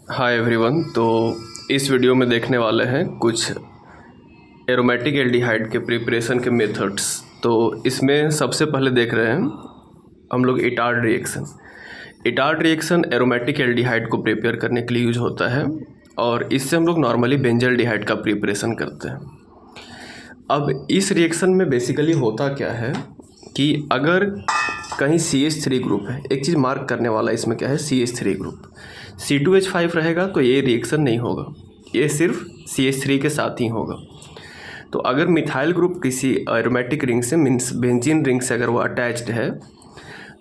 Hi everyone. तो इस video में देखने वाले हैं कुछ एरोमेटिक एल्डिहाइड के प्रिपरेशन के मेथड्स। तो इसमें सबसे पहले देख रहे हैं हम लोग Etard reaction. Etard reaction aromatic aldehyde को प्रिपेयर करने के लिए यूज होता है और इससे हम लोग नॉर्मली बेंजल्डिहाइड का प्रिपरेशन करते हैं। अब इस रिएक्शन में बेसिकली होता क्या है कि अगर कहीं CH3 ग्रुप है, एक चीज़ मार्क करने वाला इसमें क्या है, CH3 ग्रुप, C2H5 रहेगा तो ये रिएक्शन नहीं होगा, ये सिर्फ CH3 के साथ ही होगा। तो अगर मिथाइल ग्रुप किसी एरोमेटिक रिंग से मीन्स बेंजीन रिंग से अगर वो अटैच्ड है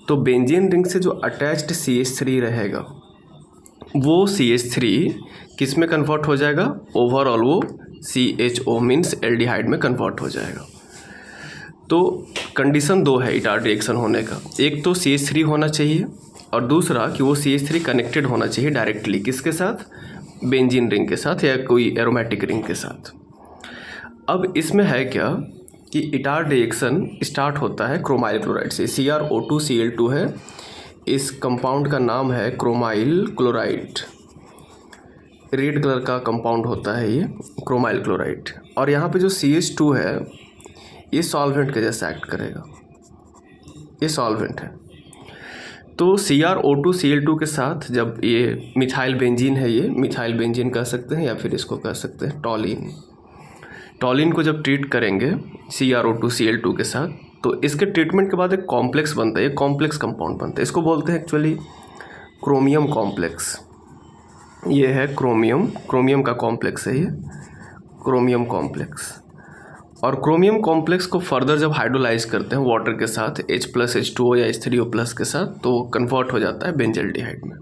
तो बेंजीन रिंग से जो अटैच्ड CH3 रहेगा वो CH3 किस में कन्वर्ट हो जाएगा, ओवरऑल वो CHO मीन्स एल्डिहाइड में कन्वर्ट हो जाएगा। तो कंडीशन दो है इटार्ड रिएक्शन होने का, एक तो CH3 होना चाहिए और दूसरा कि वो CH3 कनेक्टेड होना चाहिए डायरेक्टली किसके साथ, बेंजीन रिंग के साथ या कोई एरोमेटिक रिंग के साथ। अब इसमें है क्या कि इटार्ड रिएक्शन स्टार्ट होता है क्रोमाइल क्लोराइड से, CrO2Cl2 है, इस कंपाउंड का नाम है क्रोमाइल क्लोराइड, रेड कलर का कंपाउंड होता है ये क्रोमाइल क्लोराइड। और यहाँ पे जो CH2 है ये सॉल्वेंट के जैसा एक्ट करेगा, ये सॉल्वेंट है। तो CrO2Cl2 के साथ जब ये मिथाइल बेंजीन है, ये मिथाइल बेंजीन कह सकते हैं या फिर इसको कह सकते हैं टॉलिन, टॉलिन को जब ट्रीट करेंगे CrO2Cl2 के साथ तो इसके ट्रीटमेंट के बाद एक कॉम्प्लेक्स बनता है, एक कॉम्प्लेक्स कंपाउंड बनता है, इसको बोलते हैं एक्चुअली क्रोमियम कॉम्प्लेक्स। ये है क्रोमियम का कॉम्प्लेक्स है ये क्रोमियम कॉम्प्लेक्स। और क्रोमियम कॉम्प्लेक्स को फर्दर जब हाइड्रोलाइज करते हैं वाटर के साथ H+H2O या H3O+ के साथ तो कन्वर्ट हो जाता है बेंजल्डिहाइड में।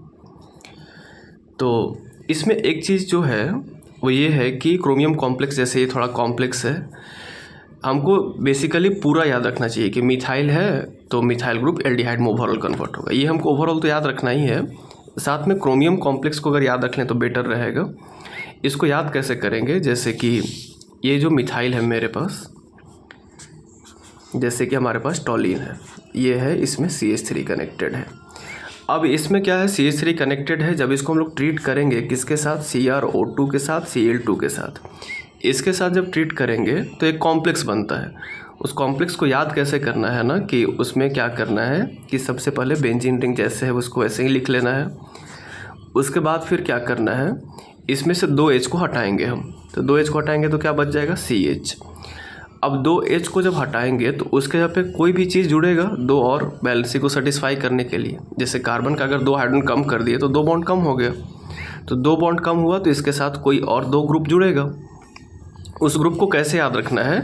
तो इसमें एक चीज़ जो है वो ये है कि क्रोमियम कॉम्प्लेक्स जैसे ये थोड़ा कॉम्प्लेक्स है, हमको बेसिकली पूरा याद रखना चाहिए कि मिथाइल है तो मिथाइल ग्रुप एल्डिहाइड में ओवरऑल कन्वर्ट होगा, ये हमको ओवरऑल तो याद रखना ही है। साथ में क्रोमियम कॉम्प्लेक्स को अगर याद रख लें तो बेटर रहेगा। इसको याद कैसे करेंगे, जैसे कि ये जो मिथाइल है मेरे पास, जैसे कि हमारे पास टॉलिन है, ये है, इसमें CH3 कनेक्टेड है। अब इसमें क्या है, CH3 कनेक्टेड है, जब इसको हम लोग ट्रीट करेंगे किसके साथ, CrO2 के साथ, Cl2 के साथ, इसके साथ जब ट्रीट करेंगे तो एक कॉम्प्लेक्स बनता है। उस कॉम्प्लेक्स को याद कैसे करना है ना कि उसमें क्या करना है कि सबसे पहले बेंजीन रिंग जैसे है उसको वैसे ही लिख लेना है। उसके बाद फिर क्या करना है, इसमें से 2H को हटाएंगे हम, तो 2H को हटाएंगे तो क्या बच जाएगा, CH। अब 2H को जब हटाएंगे तो उसके जगह पे कोई भी चीज़ जुड़ेगा दो और बैलेंसी को सेटिस्फाई करने के लिए। जैसे कार्बन का अगर 2 हाइड्रोजन कम कर दिए तो 2 बॉन्ड कम हो गया, तो 2 बॉन्ड कम हुआ तो इसके साथ कोई और 2 ग्रुप जुड़ेगा। उस ग्रुप को कैसे याद रखना है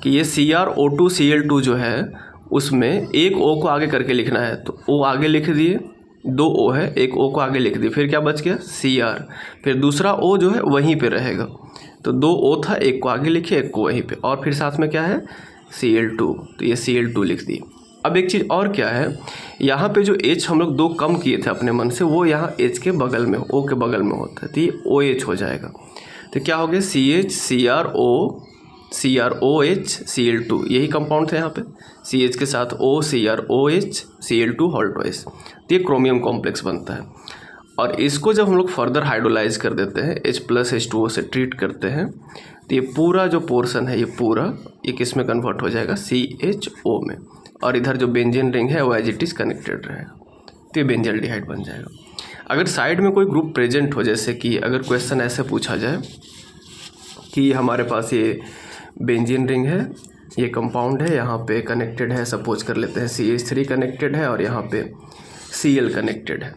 कि ये CrO2Cl2 जो है उसमें एक O को आगे करके लिखना है, तो O आगे लिख दिए, 2 O है, एक O को आगे लिख दिए, फिर क्या बच गया, Cr, फिर दूसरा O जो है वहीं पे रहेगा, तो 2 O था, एक को आगे लिखे एक को वहीं पे, और फिर साथ में क्या है Cl2, तो ये Cl2 लिख दिए। अब एक चीज़ और क्या है, यहाँ पे जो H हम लोग 2 कम किए थे अपने मन से वो यहाँ H के बगल में, O के बगल में होता है, तो ये OH हो जाएगा। तो क्या हो गया, CH CrOH Cl2, यही कंपाउंड थे यहाँ पे, CH के साथ O CrOH Cl2 whole twice, तो ये क्रोमियम कॉम्प्लेक्स बनता है। और इसको जब हम लोग फर्दर हाइड्रोलाइज कर देते हैं H+H2O से ट्रीट करते हैं तो ये पूरा जो पोर्शन है ये पूरा ये किस में कन्वर्ट हो जाएगा, CHO में, और इधर जो बेंजीन रिंग है वो एज इट इज़ कनेक्टेड रहेगा, तो ये बेंजल्डिहाइड बन जाएगा। अगर साइड में कोई ग्रुप प्रेजेंट हो, जैसे कि अगर क्वेश्चन ऐसे पूछा जाए कि हमारे पास ये बेंजीन रिंग है, ये कंपाउंड है, यहाँ पे कनेक्टेड है, सपोज कर लेते हैं CH3 कनेक्टेड है और यहाँ पे Cl कनेक्टेड है,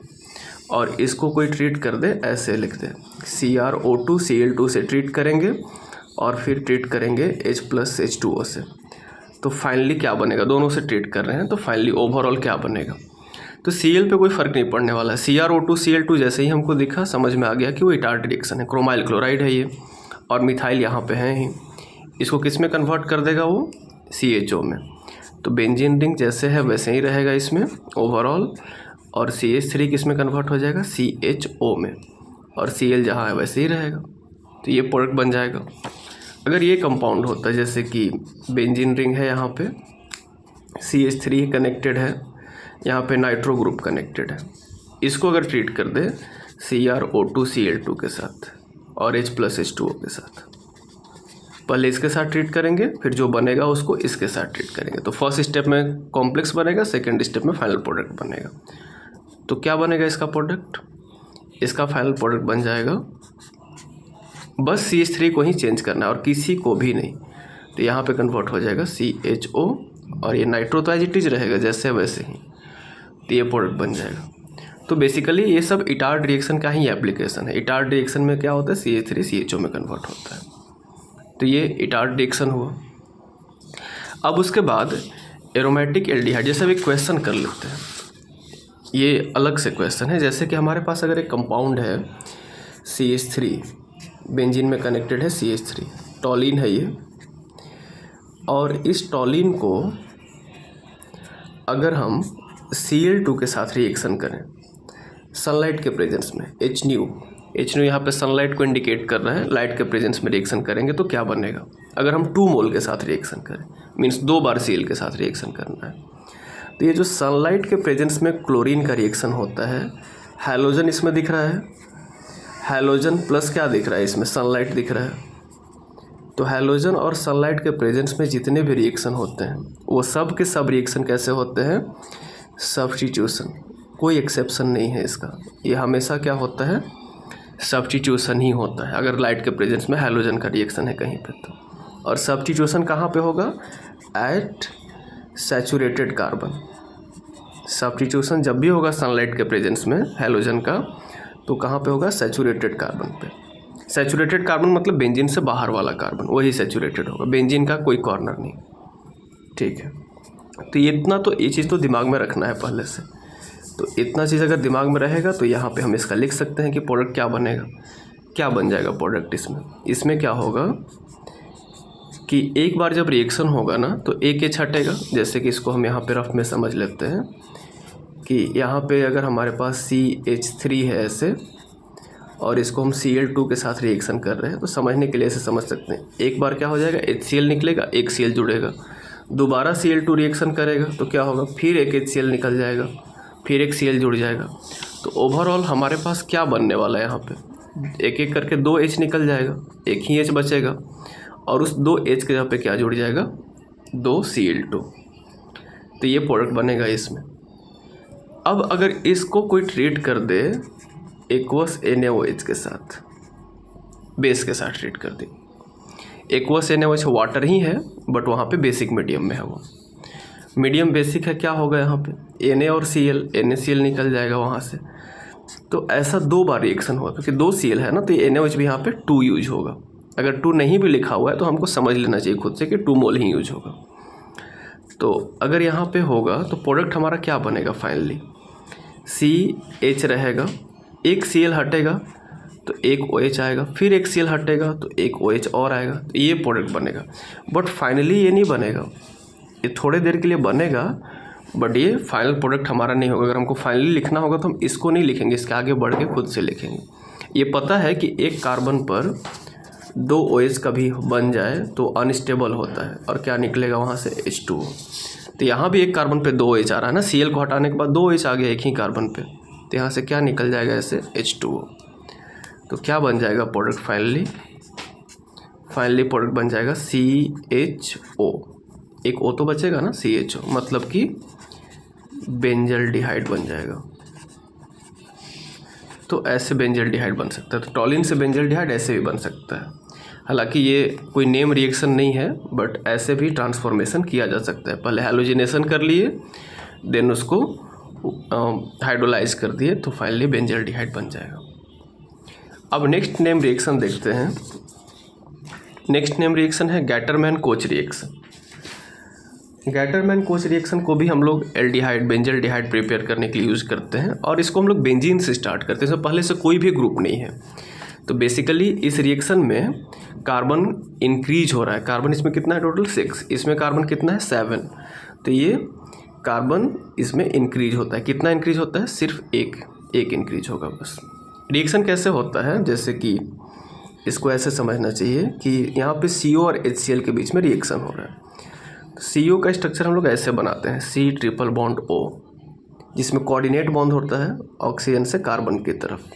और इसको कोई ट्रीट कर दे, ऐसे लिख दे CrO2Cl2 से ट्रीट करेंगे और फिर ट्रीट करेंगे H+H2O से, तो फाइनली क्या बनेगा, दोनों से ट्रीट कर रहे हैं तो फाइनली ओवरऑल क्या बनेगा, तो Cl पे कोई फ़र्क नहीं पड़ने वाला है। CrO2Cl2 जैसे ही हमको दिखा समझ में आ गया कि वो इटार्ड रिएक्शन है, क्रोमाइल क्लोराइड है ये, और मिथाइल यहाँ पे है ही, इसको किस में कन्वर्ट कर देगा, वो CHO में, तो बेंजीन रिंग जैसे है वैसे ही रहेगा इसमें ओवरऑल, और CH3 किस में कन्वर्ट हो जाएगा, CHO में, और Cl जहाँ है वैसे ही रहेगा, तो ये प्रोडक्ट बन जाएगा। अगर ये कंपाउंड होता है जैसे कि बेंजीन रिंग है, यहाँ पे CH3 कनेक्टेड है, यहाँ पे नाइट्रो ग्रुप कनेक्टेड है, इसको अगर ट्रीट कर दे CrO2Cl2 के साथ और H+H2O के साथ। पहले इसके साथ ट्रीट करेंगे, फिर जो बनेगा उसको इसके साथ ट्रीट करेंगे। तो फर्स्ट स्टेप में कॉम्प्लेक्स बनेगा, सेकेंड स्टेप में फाइनल प्रोडक्ट बनेगा। तो क्या बनेगा इसका प्रोडक्ट? इसका फाइनल प्रोडक्ट बन जाएगा, बस CH3 को ही चेंज करना है और किसी को भी नहीं। तो यहाँ पे कन्वर्ट हो जाएगा CHO और ये नाइट्रो तो एज इट इज रहेगा जैसे वैसे ही, तो ये प्रोडक्ट बन जाएगा। तो बेसिकली ये सब इटार्ड रिएक्शन का ही एप्लीकेशन है। इटार्ड रिएक्शन में क्या होता है, CH3 CHO में कन्वर्ट होता है। तो ये इटार्ड रिएक्शन हुआ। अब उसके बाद एरोमेटिक एल्डिहाइड, जैसे अभी क्वेश्चन कर लेते हैं, ये अलग से क्वेश्चन है। जैसे कि हमारे पास अगर एक कंपाउंड है CH3, बेंजीन में कनेक्टेड है CH3, टॉलिन है ये, और इस टॉलिन को अगर हम Cl2 के साथ रिएक्शन करें सनलाइट के प्रेजेंस में, H यहाँ पे सनलाइट को इंडिकेट कर रहा है, लाइट के प्रेजेंस में रिएक्शन करेंगे तो क्या बनेगा? अगर हम 2 मोल के साथ रिएक्शन करें, मीन्स 2 बार Cl के साथ रिएक्शन करना है, तो ये जो सनलाइट के प्रेजेंस में क्लोरीन का रिएक्शन होता है, हैलोजन इसमें दिख रहा है, हैलोजन प्लस क्या दिख रहा है इसमें, सनलाइट दिख रहा है। तो हैलोजन और सनलाइट के प्रेजेंस में जितने भी रिएक्शन होते हैं वो सब के सब रिएक्शन कैसे होते हैं? सब्स्टिट्यूशन, कोई एक्सेप्शन नहीं है इसका। ये हमेशा क्या होता है? सब्स्टिट्यूशन ही होता है अगर लाइट के प्रेजेंस में हैलोजन का रिएक्शन है कहीं पे तो। और सब्स्टिट्यूशन कहाँ पे होगा? Eight saturated carbon. सब्स्टिट्यूशन जब भी होगा सनलाइट के प्रेजेंस में हैलोजन का, तो कहाँ पे होगा? सैचुरेटेड कार्बन पे। सैचुरेटेड कार्बन मतलब बेंजीन से बाहर वाला कार्बन, वही सैचुरेटेड होगा, बेंजीन का कोई कॉर्नर नहीं। ठीक है, तो ये चीज़ तो दिमाग में रखना है पहले से। तो इतना चीज़ अगर दिमाग में रहेगा तो यहाँ पे हम इसका लिख सकते हैं कि प्रोडक्ट क्या बनेगा, क्या बन जाएगा प्रोडक्ट इसमें क्या होगा कि एक बार जब रिएक्शन होगा ना तो एक H हटेगा। जैसे कि इसको हम यहाँ पे रफ में समझ लेते हैं कि यहाँ पे अगर हमारे पास CH3 है ऐसे, और इसको हम Cl2 के साथ रिएक्शन कर रहे हैं, तो समझने के लिए ऐसे समझ सकते हैं, एक बार क्या हो जाएगा, HCl निकलेगा, एक Cl जुड़ेगा, दोबारा Cl2 रिएक्शन करेगा तो क्या होगा, फिर एक HCl निकल जाएगा, फिर एक Cl जुड़ जाएगा। तो ओवरऑल हमारे पास क्या बनने वाला है यहाँ पे, एक एक करके 2 H निकल जाएगा, एक ही H बचेगा, और उस 2 H के जगह पे क्या जुड़ जाएगा, 2 Cl2। तो ये प्रोडक्ट बनेगा इसमें। अब अगर इसको कोई ट्रीट कर दे एक्वस NaOH के साथ, बेस के साथ ट्रीट कर दे, एक्वस NaOH वाटर ही है बट वहाँ पे बेसिक मीडियम में है, वो मीडियम बेसिक है, क्या होगा यहाँ पे Na और Cl, NaCl निकल जाएगा वहाँ से। तो ऐसा 2 बार रिएक्शन हुआ, क्योंकि 2 Cl है ना, तो ये NaOH भी यहाँ पे 2 यूज होगा। अगर 2 नहीं भी लिखा हुआ है तो हमको समझ लेना चाहिए खुद से कि 2 मोल ही यूज होगा। तो अगर यहाँ पे होगा तो प्रोडक्ट हमारा क्या बनेगा फाइनली, CH रहेगा, एक Cl हटेगा तो एक OH आएगा, फिर एक Cl हटेगा तो एक OH और आएगा, तो ये प्रोडक्ट बनेगा। बट फाइनली ये नहीं बनेगा, ये थोड़े देर के लिए बनेगा बट ये फाइनल प्रोडक्ट हमारा नहीं होगा। अगर हमको फाइनली लिखना होगा तो हम इसको नहीं लिखेंगे, इसके आगे बढ़ के खुद से लिखेंगे। ये पता है कि एक कार्बन पर 2 OH कभी बन जाए तो अनस्टेबल होता है और क्या निकलेगा वहाँ से, H2O। तो यहाँ भी एक कार्बन पे 2 OH आ रहा है ना, Cl को हटाने के बाद 2 OH आ गया एक ही कार्बन पे, तो यहाँ से क्या निकल जाएगा ऐसे, H2O। तो क्या बन जाएगा प्रोडक्ट फाइनली प्रोडक्ट बन जाएगा CHO, एक O तो बचेगा ना, CHO मतलब कि बेंजल्डिहाइड बन जाएगा। तो ऐसे बेंजल्डिहाइड बन सकता है, तो टॉलिन से बेंजल्डिहाइड ऐसे भी बन सकता है। हालांकि ये कोई नेम रिएक्शन नहीं है बट ऐसे भी ट्रांसफॉर्मेशन किया जा सकता है। पहले हैलोजिनेशन कर लिए, देन उसको हाइड्रोलाइज कर दिए, तो फाइनली बेंजल्डिहाइड बन जाएगा। अब नेक्स्ट नेम रिएक्शन देखते हैं। नेक्स्ट नेम रिएक्शन है Gattermann coach reaction. Gattermann coach reaction को भी हम लोग एल्डिहाइड, बेंजल्डिहाइड प्रिपेयर करने के लिए यूज़ करते हैं, और इसको हम लोग बेंजीन से स्टार्ट करते हैं, इसमें पहले से कोई भी ग्रुप नहीं है। तो बेसिकली इस रिएक्शन में कार्बन इंक्रीज हो रहा है। कार्बन इसमें कितना है टोटल, 6, इसमें कार्बन कितना है, 7। तो ये कार्बन इसमें इंक्रीज होता है, कितना इंक्रीज होता है, सिर्फ एक इंक्रीज होगा बस। रिएक्शन कैसे होता है, जैसे कि इसको ऐसे समझना चाहिए कि यहाँ पे CO और HCl के बीच में रिएक्शन हो रहा है। तो CO का स्ट्रक्चर हम लोग ऐसे बनाते हैं, C ट्रिपल बॉन्ड O, जिसमें कोऑर्डिनेट बॉन्ड होता है ऑक्सीजन से कार्बन की तरफ।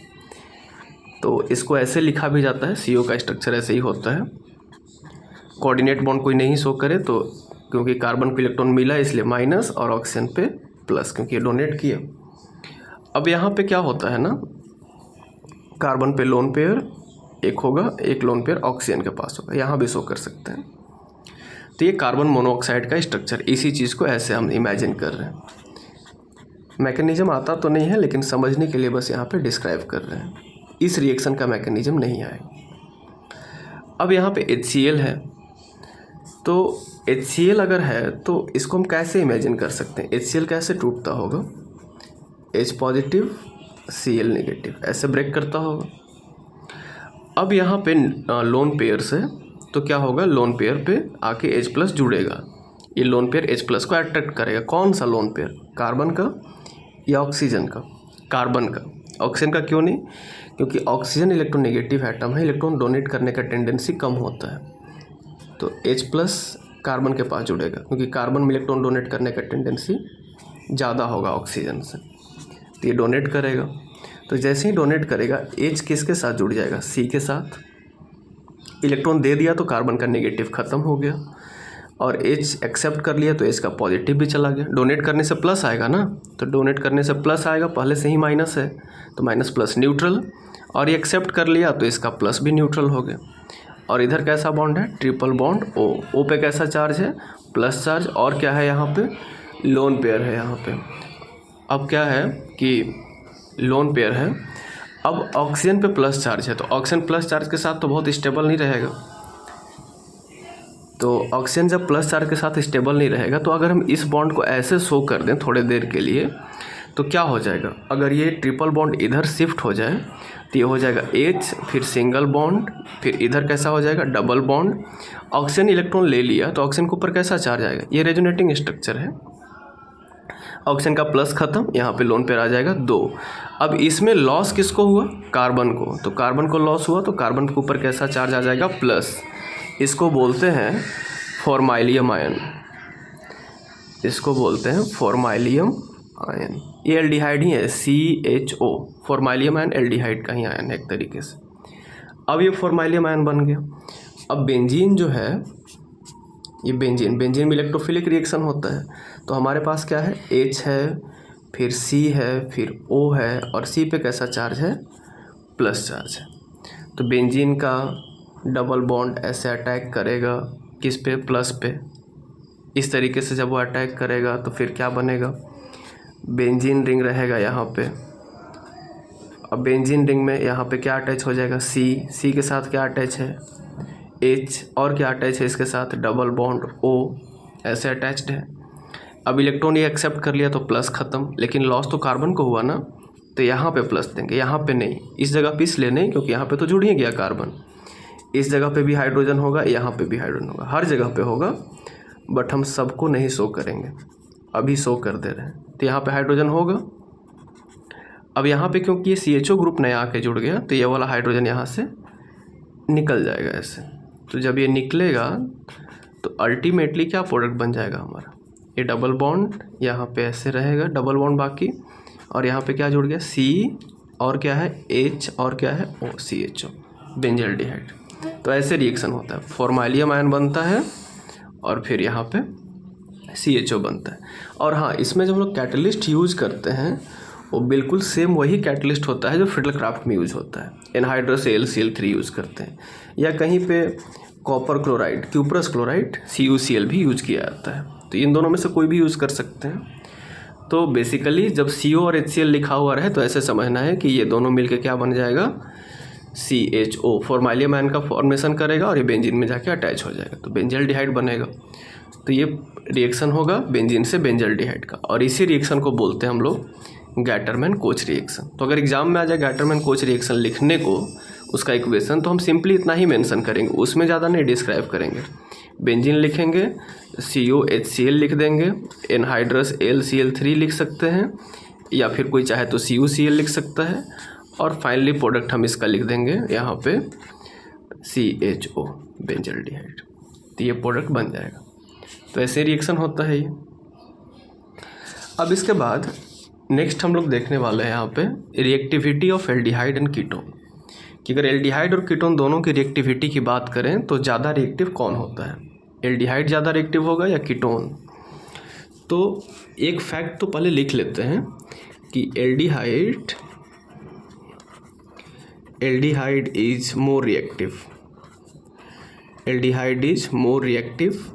तो इसको ऐसे लिखा भी जाता है, CO का स्ट्रक्चर ऐसे ही होता है। कोऑर्डिनेट बॉन्ड कोई नहीं शो करे तो क्योंकि कार्बन को इलेक्ट्रॉन मिला इसलिए माइनस और ऑक्सीजन पे प्लस क्योंकि ये डोनेट किया। अब यहाँ पे क्या होता है ना, कार्बन पे लोन पेयर एक होगा, एक लोन पेयर ऑक्सीजन के पास होगा, यहाँ भी शो कर सकते हैं। तो ये कार्बन मोनोऑक्साइड का स्ट्रक्चर, इसी चीज़ को ऐसे हम इमेजिन कर रहे हैं। मैकेनिज्म आता तो नहीं है लेकिन समझने के लिए बस यहाँ पे डिस्क्राइब कर रहे हैं। इस रिएक्शन का मैकेनिज्म नहीं आए। अब यहाँ पे HCl है, तो HCl अगर है तो इसको हम कैसे इमेजिन कर सकते हैं, HCl कैसे टूटता होगा, H पॉजिटिव Cl नेगेटिव ऐसे ब्रेक करता होगा। अब यहाँ पे लोन पेयर से तो क्या होगा, लोन पेयर पे आके H प्लस जुड़ेगा, ये लोन पेयर H प्लस को अट्रैक्ट करेगा। कौन सा लोन पेयर, कार्बन का या ऑक्सीजन का, कार्बन का। ऑक्सीजन का क्यों नहीं, क्योंकि ऑक्सीजन इलेक्ट्रोनेगेटिव एटम है, इलेक्ट्रॉन डोनेट करने का टेंडेंसी कम होता है, तो H प्लस कार्बन के पास जुड़ेगा क्योंकि कार्बन में इलेक्ट्रॉन डोनेट करने का टेंडेंसी ज़्यादा होगा ऑक्सीजन से, तो ये डोनेट करेगा। तो जैसे ही डोनेट करेगा H किसके साथ जुड़ जाएगा, C के साथ। इलेक्ट्रॉन दे दिया तो कार्बन का नेगेटिव ख़त्म हो गया, और H एक्सेप्ट कर लिया तो H का पॉजिटिव भी चला गया। डोनेट करने से प्लस आएगा ना, तो डोनेट करने से प्लस आएगा, पहले से ही माइनस है तो माइनस प्लस न्यूट्रल, और ये एक्सेप्ट कर लिया तो इसका प्लस भी न्यूट्रल हो गया। और इधर कैसा बॉन्ड है, ट्रिपल बॉन्ड O पे कैसा चार्ज है, प्लस चार्ज, और क्या है यहाँ पे, लोन पेयर है यहाँ पे। अब क्या है कि लोन पेयर है, अब ऑक्सीजन पे प्लस चार्ज है, तो ऑक्सीजन प्लस चार्ज के साथ तो बहुत स्टेबल नहीं रहेगा। तो ऑक्सीजन जब प्लस चार्ज के साथ स्टेबल नहीं रहेगा, तो अगर हम इस बॉन्ड को ऐसे शो कर दें थोड़े देर के लिए तो क्या हो जाएगा, अगर ये ट्रिपल बॉन्ड इधर शिफ्ट हो जाए तो ये हो जाएगा H, फिर सिंगल बॉन्ड, फिर इधर कैसा हो जाएगा, डबल बॉन्ड। ऑक्सीजन इलेक्ट्रॉन ले लिया तो ऑक्सीजन के ऊपर कैसा चार्ज आएगा, ये रेजोनेटिंग स्ट्रक्चर है। ऑक्सीजन का प्लस खत्म, यहाँ पे लोन पेयर आ जाएगा 2। अब इसमें लॉस किसको हुआ, कार्बन को, तो कार्बन को लॉस हुआ तो कार्बन के ऊपर कैसा चार्ज आ जाएगा, प्लस। इसको बोलते हैं फॉर्माइलियम आयन, इसको बोलते हैं फॉर्माइलियम आयन। ये एल्डिहाइड ही है, CHO, फॉर्माइलियम आयन एल्डिहाइड का ही आयन है एक तरीके से। अब ये फॉर्माइलियम आयन बन गया। अब बेंजीन जो है, ये बेंजीन में इलेक्ट्रोफिलिक रिएक्शन होता है, तो हमारे पास क्या है, H है, फिर C है, फिर O है, और C पे कैसा चार्ज है, प्लस चार्ज है। तो बेंजीन का डबल बॉन्ड ऐसे अटैक करेगा किस पे, प्लस पे। इस तरीके से जब वो अटैक करेगा तो फिर क्या बनेगा, बेंजीन रिंग रहेगा यहाँ पे। अब बेंजीन रिंग में यहाँ पे क्या अटैच हो जाएगा, C के साथ क्या अटैच है, H, और क्या अटैच है इसके साथ, डबल बॉन्ड O, ऐसे अटैच्ड है। अब इलेक्ट्रॉन ये एक्सेप्ट कर लिया तो प्लस ख़त्म, लेकिन लॉस तो कार्बन को हुआ ना, तो यहाँ पे प्लस देंगे, यहाँ पे नहीं, इस जगह पे इसलिए नहीं क्योंकि यहाँ पे तो जुड़ ही गया कार्बन। इस जगह पे भी हाइड्रोजन होगा, यहाँ पे भी हाइड्रोजन होगा, हर जगह पे होगा, बट हम सबको नहीं शो करेंगे, अभी शो कर दे रहे हैं। तो यहाँ पे हाइड्रोजन होगा। अब यहाँ पे क्योंकि ये CHO ग्रुप नया आके जुड़ गया तो ये वाला हाइड्रोजन यहाँ से निकल जाएगा ऐसे। तो जब ये निकलेगा तो अल्टीमेटली क्या प्रोडक्ट बन जाएगा हमारा, ये डबल बॉन्ड यहाँ पे ऐसे रहेगा, डबल बॉन्ड बाकी, और यहाँ पे क्या जुड़ गया, C, और क्या है H, और क्या है O, CHO, बेंजल्डिहाइड। तो ऐसे रिएक्शन होता है, फॉर्माइलियम आयन बनता है और फिर यहाँ पे CHO बनता है। और हाँ, इसमें जब हम लोग कैटलिस्ट यूज करते हैं वो बिल्कुल सेम वही कैटलिस्ट होता है जो फिडलक्राफ्ट में यूज होता है। एनहाइड्रस AlCl3 यूज़ करते हैं, या कहीं पे copper chloride, cuprous chloride, CuCl भी यूज किया जाता है। तो इन दोनों में से कोई भी यूज़ कर सकते हैं। तो बेसिकली जब CO और HCl लिखा हुआ रहे तो ऐसे समझना है कि ये दोनों मिलके क्या बन जाएगा, CHO, फॉर्माइलियम आयन का फॉर्मेशन करेगा और ये बेंजीन में जाके अटैच हो जाएगा तो बेंजल्डिहाइड बनेगा। तो ये रिएक्शन होगा बेंजीन से बेंजल्डिहाइड का, और इसी रिएक्शन को बोलते हैं हम लोग गैटरमैन कोच रिएक्शन। तो अगर एग्जाम में आ जाए गैटरमैन कोच रिएक्शन लिखने को, उसका इक्वेशन, तो हम सिंपली इतना ही मेंशन करेंगे, उसमें ज़्यादा नहीं डिस्क्राइब करेंगे। बेंजीन लिखेंगे, COHCl लिख देंगे, एनहाइड्रस AlCl3 लिख सकते हैं, या फिर कोई चाहे तो CuCl लिख सकता है, और फाइनली प्रोडक्ट हम इसका लिख देंगे यहाँ पे CHO, बेंजल्डिहाइड। तो ये प्रोडक्ट बन जाएगा। तो ऐसे रिएक्शन होता है ये। अब इसके बाद नेक्स्ट हम लोग देखने वाले हैं यहाँ पे reactivity of aldehyde and ketone. कि अगर एल्डिहाइड और कीटोन दोनों की रिएक्टिविटी की बात करें तो ज़्यादा रिएक्टिव कौन होता है, एल्डिहाइड ज़्यादा रिएक्टिव होगा या कीटोन। तो एक फैक्ट तो पहले लिख लेते हैं कि aldehyde is more reactive, aldehyde is more reactive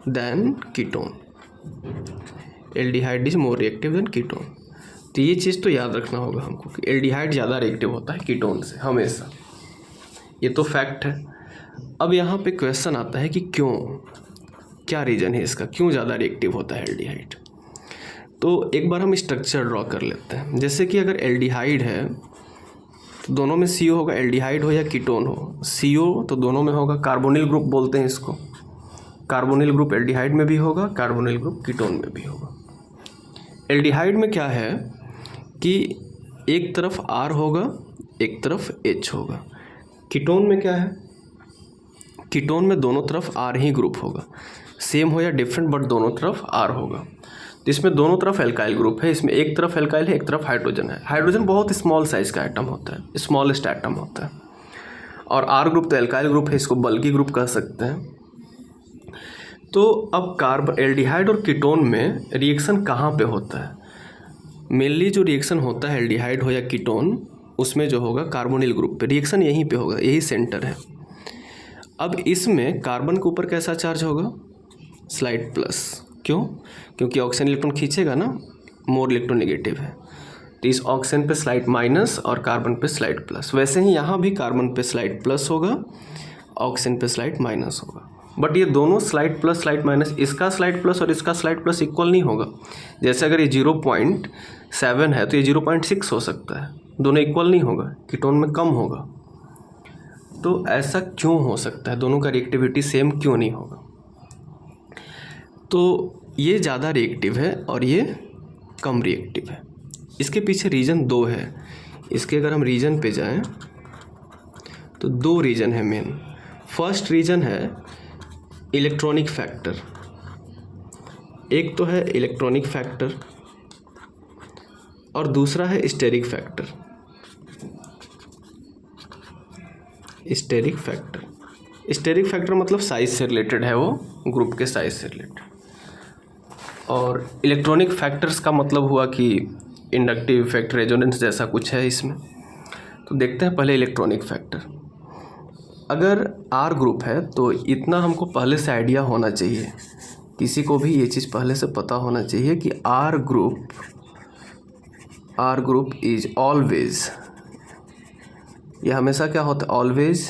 then ketone, aldehyde is more reactive then ketone. तो ये चीज़ तो याद रखना होगा हमको कि एल्डिहाइड ज़्यादा रिएक्टिव होता है कीटोन से हमेशा, ये तो फैक्ट है। अब यहाँ पे क्वेश्चन आता है कि क्यों, क्या रीज़न है इसका, क्यों ज़्यादा रिएक्टिव होता है एल्डिहाइड। तो एक बार हम स्ट्रक्चर ड्रॉ कर लेते हैं। जैसे कि अगर एल्डिहाइड है तो दोनों में CO होगा, एल्डिहाइड हो या कीटोन हो, CO तो दोनों में होगा, कार्बोनिल ग्रुप बोलते हैं इसको, कार्बोनिल ग्रुप एल्डिहाइड में भी होगा, कार्बोनिल ग्रुप कीटोन में भी होगा। एल्डिहाइड में क्या है कि एक तरफ R होगा, एक तरफ H होगा। कीटोन में क्या है, कीटोन में दोनों तरफ R ही ग्रुप होगा, सेम हो या डिफरेंट बट दोनों तरफ R होगा। तो इसमें दोनों तरफ एल्काइल ग्रुप है, इसमें एक तरफ एल्काइल है, एक तरफ हाइड्रोजन है। हाइड्रोजन बहुत स्मॉल साइज का एटम होता है, स्मॉलेस्ट एटम होता है, और R ग्रुप तो एल्काइल ग्रुप है, इसको बल्की ग्रुप कह सकते हैं। तो अब एल्डिहाइड और कीटोन में रिएक्शन कहाँ पे होता है, मेनली जो रिएक्शन होता है एल्डिहाइड हो या कीटोन, उसमें जो होगा कार्बोनिल ग्रुप पे रिएक्शन यहीं पे होगा, यही सेंटर है। अब इसमें कार्बन के ऊपर कैसा चार्ज होगा, स्लाइड प्लस। क्यों, क्योंकि ऑक्सीजन इलेक्ट्रॉन खींचेगा ना, मोर इलेक्ट्रोनेगेटिव है, तो इस ऑक्सीजन पे स्लाइड माइनस और कार्बन पे स्लाइड प्लस। वैसे ही यहाँ भी कार्बन पे स्लाइड प्लस होगा, ऑक्सीजन पे स्लाइड माइनस होगा, बट ये दोनों स्लाइड प्लस स्लाइड माइनस, इसका स्लाइड प्लस और इसका स्लाइड प्लस इक्वल नहीं होगा। जैसे अगर ये 0.7 है तो ये 0.6 हो सकता है, दोनों इक्वल नहीं होगा, कीटोन में कम होगा। तो ऐसा क्यों हो सकता है, दोनों का रिएक्टिविटी सेम क्यों नहीं होगा। तो ये ज़्यादा रिएक्टिव है और ये कम रिएक्टिव है। इसके पीछे रीज़न 2 है। इसके अगर हम रीज़न पे जाएं तो 2 रीज़न है मेन। फर्स्ट रीज़न है इलेक्ट्रॉनिक फैक्टर, एक तो है इलेक्ट्रॉनिक फैक्टर और दूसरा है स्टेरिक फैक्टर। स्टेरिक फैक्टर मतलब साइज से रिलेटेड है, वो ग्रुप के साइज से रिलेटेड। और इलेक्ट्रॉनिक फैक्टर्स का मतलब हुआ कि इंडक्टिव इफेक्ट, रेजोनेंस जैसा कुछ है इसमें। तो देखते हैं पहले इलेक्ट्रॉनिक फैक्टर। अगर R ग्रुप है तो इतना हमको पहले से आइडिया होना चाहिए, किसी को भी ये चीज़ पहले से पता होना चाहिए कि R ग्रुप इज ऑलवेज, ये हमेशा क्या होता है, ऑलवेज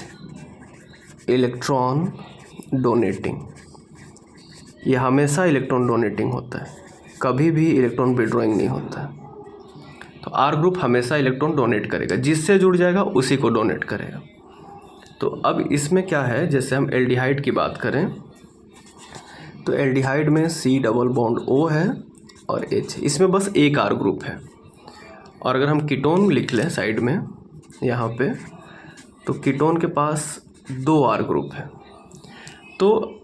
इलेक्ट्रॉन डोनेटिंग। ये हमेशा इलेक्ट्रॉन डोनेटिंग होता है, कभी भी इलेक्ट्रॉन विड्रॉइंग नहीं होता है। तो R ग्रुप हमेशा इलेक्ट्रॉन डोनेट करेगा, जिससे जुड़ जाएगा उसी को डोनेट करेगा। तो अब इसमें क्या है, जैसे हम एल्डिहाइड की बात करें तो एल्डिहाइड में C डबल बॉन्ड O है और H, इसमें बस एक R ग्रुप है। और अगर हम कीटोन लिख लें साइड में यहाँ पे, तो कीटोन के पास 2 R ग्रुप है। तो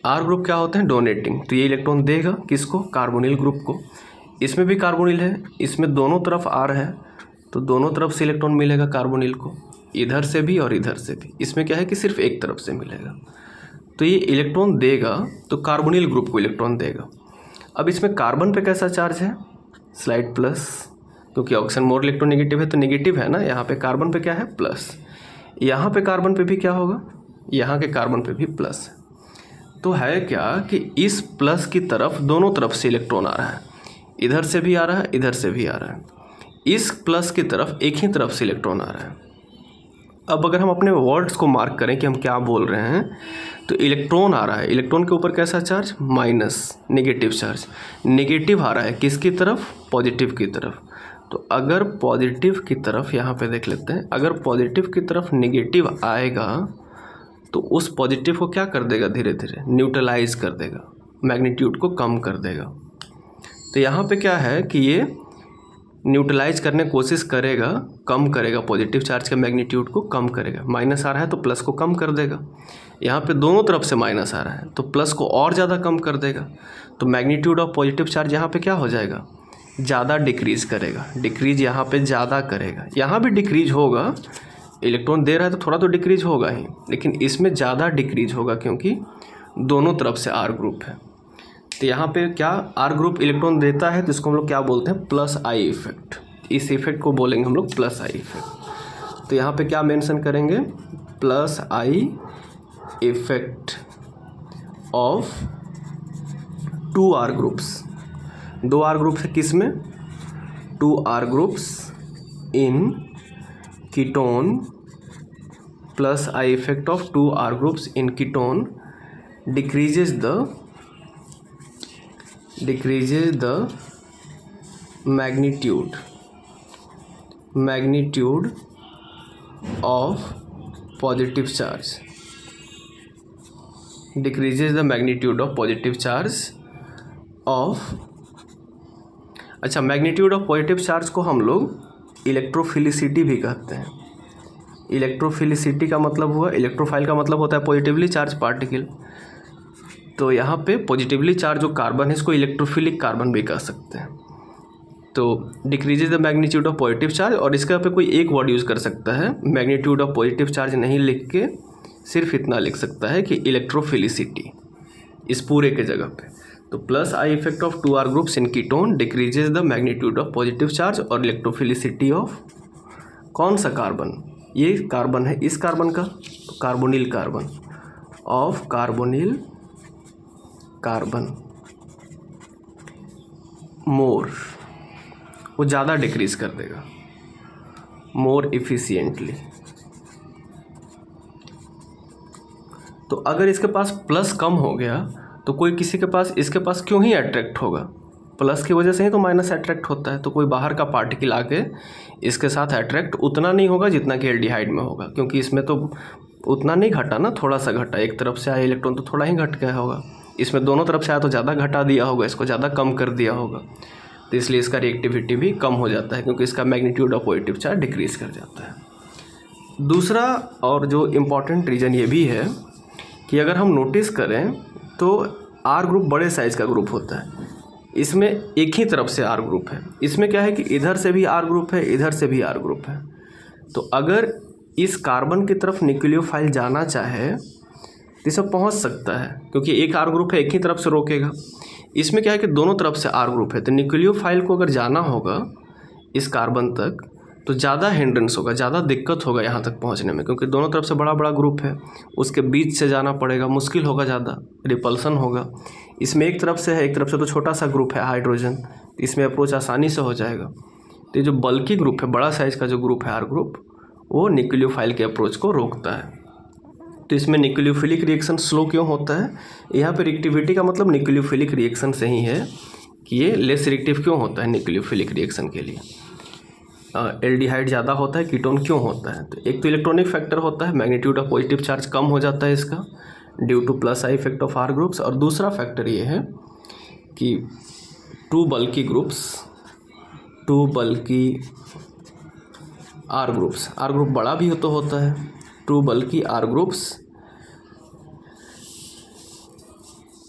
R ग्रुप क्या होते हैं, डोनेटिंग। तो ये इलेक्ट्रॉन देगा किसको, कार्बोनिल ग्रुप को। इसमें भी कार्बोनिल है, इसमें दोनों तरफ R है, तो दोनों तरफ से इलेक्ट्रॉन मिलेगा कार्बोनिल को, इधर से भी और इधर से भी। इसमें क्या है कि सिर्फ एक तरफ से मिलेगा, तो ये इलेक्ट्रॉन देगा तो कार्बोनिल ग्रुप को इलेक्ट्रॉन देगा। अब इसमें कार्बन पे कैसा चार्ज है, स्लाइड प्लस, क्योंकि ऑक्सीजन मोर इलेक्ट्रोनेगेटिव है तो नेगेटिव है ना, यहाँ पे कार्बन पे क्या है, प्लस। यहाँ पे कार्बन पे भी क्या होगा, यहाँ के कार्बन पे भी प्लस है। तो है क्या कि इस प्लस की तरफ दोनों तरफ से इलेक्ट्रॉन आ रहा है, इधर से भी आ रहा है, इधर से भी आ रहा है। इस प्लस की तरफ एक ही तरफ से इलेक्ट्रॉन आ रहा है। अब अगर हम अपने वर्ड्स को मार्क करें कि हम क्या बोल रहे हैं, तो इलेक्ट्रॉन आ रहा है, इलेक्ट्रॉन के ऊपर कैसा charge, minus, negative charge. Negative आ रहा है किसकी तरफ, पॉजिटिव की तरफ। तो अगर पॉजिटिव की तरफ, यहाँ पे देख लेते हैं, अगर पॉजिटिव की तरफ नेगेटिव आएगा तो उस पॉजिटिव को क्या कर देगा, धीरे धीरे न्यूट्रलाइज कर देगा, मैग्नीट्यूड को कम कर देगा। तो यहाँ पे क्या है कि ये न्यूट्रलाइज करने की कोशिश करेगा, कम करेगा, पॉजिटिव चार्ज के मैग्नीट्यूड को कम करेगा। माइनस आ रहा है तो प्लस को कम कर देगा, यहाँ पे दोनों तरफ से माइनस आ रहा है तो प्लस को और ज़्यादा कम कर देगा। तो मैग्नीट्यूड ऑफ पॉजिटिव चार्ज यहाँ पे क्या हो जाएगा, ज़्यादा डिक्रीज़ करेगा, डिक्रीज यहाँ पे ज़्यादा करेगा। यहाँ भी डिक्रीज होगा, इलेक्ट्रॉन दे रहा है तो थोड़ा तो डिक्रीज होगा ही, लेकिन इसमें ज़्यादा डिक्रीज होगा क्योंकि दोनों तरफ से R ग्रुप है। तो यहाँ पे क्या R ग्रुप इलेक्ट्रॉन देता है तो इसको हम लोग क्या बोलते हैं, प्लस आई इफेक्ट। इस इफेक्ट को बोलेंगे हम लोग प्लस आई इफेक्ट। तो यहाँ पे क्या मेंशन करेंगे, plus I effect of 2 R groups. 2 R groups है किस में, 2 R groups in ketone plus I effect of 2 R groups in ketone decreases the magnitude of positive charge, decreases the magnitude of positive charge of, अच्छा magnitude of positive charge को हम लोग electrophilicity भी कहते हैं। इलेक्ट्रोफिलिसिटी का मतलब हुआ, इलेक्ट्रोफाइल का मतलब होता है पॉजिटिवली चार्ज पार्टिकल। तो यहाँ पे पॉजिटिवली चार्ज जो कार्बन है इसको इलेक्ट्रोफिलिक कार्बन भी कह सकते हैं। तो decreases the magnitude of positive charge, और इसके पे कोई एक वर्ड यूज़ कर सकता है, मैग्नीट्यूड ऑफ पॉजिटिव चार्ज नहीं लिख के सिर्फ इतना लिख सकता है कि इलेक्ट्रोफिलिसिटी इस पूरे के जगह पे। तो plus I effect of 2 R groups in ketone decreases the magnitude of positive charge और इलेक्ट्रोफिलिसिटी ऑफ कौन सा कार्बन, ये कार्बन है, इस कार्बन का तो carbonyl carbon, of carbonyl carbon more, वो ज़्यादा डिक्रीज कर देगा मोर इफिशिएंटली। तो अगर इसके पास प्लस कम हो गया तो कोई किसी के पास इसके पास क्यों ही अट्रैक्ट होगा, प्लस की वजह से ही तो माइनस अट्रैक्ट होता है। तो कोई बाहर का पार्टिकल आके इसके साथ अट्रैक्ट उतना नहीं होगा जितना कि एल्डिहाइड में होगा, क्योंकि इसमें तो उतना नहीं घटा ना, थोड़ा सा घटा, एक तरफ से आया इलेक्ट्रॉन तो थोड़ा ही घट गया होगा, इसमें दोनों तरफ से आया तो ज़्यादा घटा दिया होगा, इसको ज़्यादा कम कर दिया होगा। तो इसलिए इसका रिएक्टिविटी भी कम हो जाता है क्योंकि इसका magnitude of positive charge decrease कर जाता है। दूसरा और जो इम्पॉर्टेंट रीज़न ये भी है कि अगर हम नोटिस करें तो R ग्रुप बड़े साइज़ का ग्रुप होता है, इसमें एक ही तरफ से R ग्रुप है। इसमें क्या है कि इधर से भी R ग्रुप है, इधर से भी R ग्रुप है। तो अगर इस कार्बन की तरफ न्यूक्लियोफाइल जाना चाहे तो इसे पहुंच सकता है, क्योंकि एक R ग्रुप है, एक ही तरफ से रोकेगा। इसमें क्या है कि दोनों तरफ से R ग्रुप है, तो न्यूक्लियोफाइल को अगर जाना होगा इस कार्बन तक तो ज़्यादा हिंड्रेंस होगा, ज़्यादा दिक्कत होगा यहाँ तक पहुँचने में, क्योंकि दोनों तरफ से बड़ा बड़ा ग्रुप है, उसके बीच से जाना पड़ेगा, मुश्किल होगा, ज़्यादा रिपल्सन होगा। इसमें एक तरफ से है, एक तरफ से तो छोटा सा ग्रुप है हाइड्रोजन, इसमें अप्रोच आसानी से हो जाएगा। तो ये जो बल्कि ग्रुप है, बड़ा साइज़ का जो ग्रुप है R ग्रुप, वो न्यूक्लियोफाइल के अप्रोच को रोकता है। तो इसमें न्यूक्लियोफिलिक रिएक्शन स्लो क्यों होता है, यहाँ पे रिएक्टिविटी का मतलब न्यूक्लियोफिलिक रिएक्शन से ही है कि ये लेस रिएक्टिव क्यों होता है न्यूक्लियोफिलिक रिएक्शन के लिए। एल्डिहाइड ज़्यादा होता है, कीटोन क्यों होता है, तो एक तो इलेक्ट्रॉनिक फैक्टर होता है, मैग्नीट्यूड ऑफ पॉजिटिव चार्ज कम हो जाता है इसका due two plus I effect of R groups, और दूसरा फैक्टर ये है कि 2 बल्कि ग्रुप्स, 2 बल्कि R ग्रुप्स, R ग्रुप बड़ा भी तो होता है, 2 बल्कि R ग्रुप्स,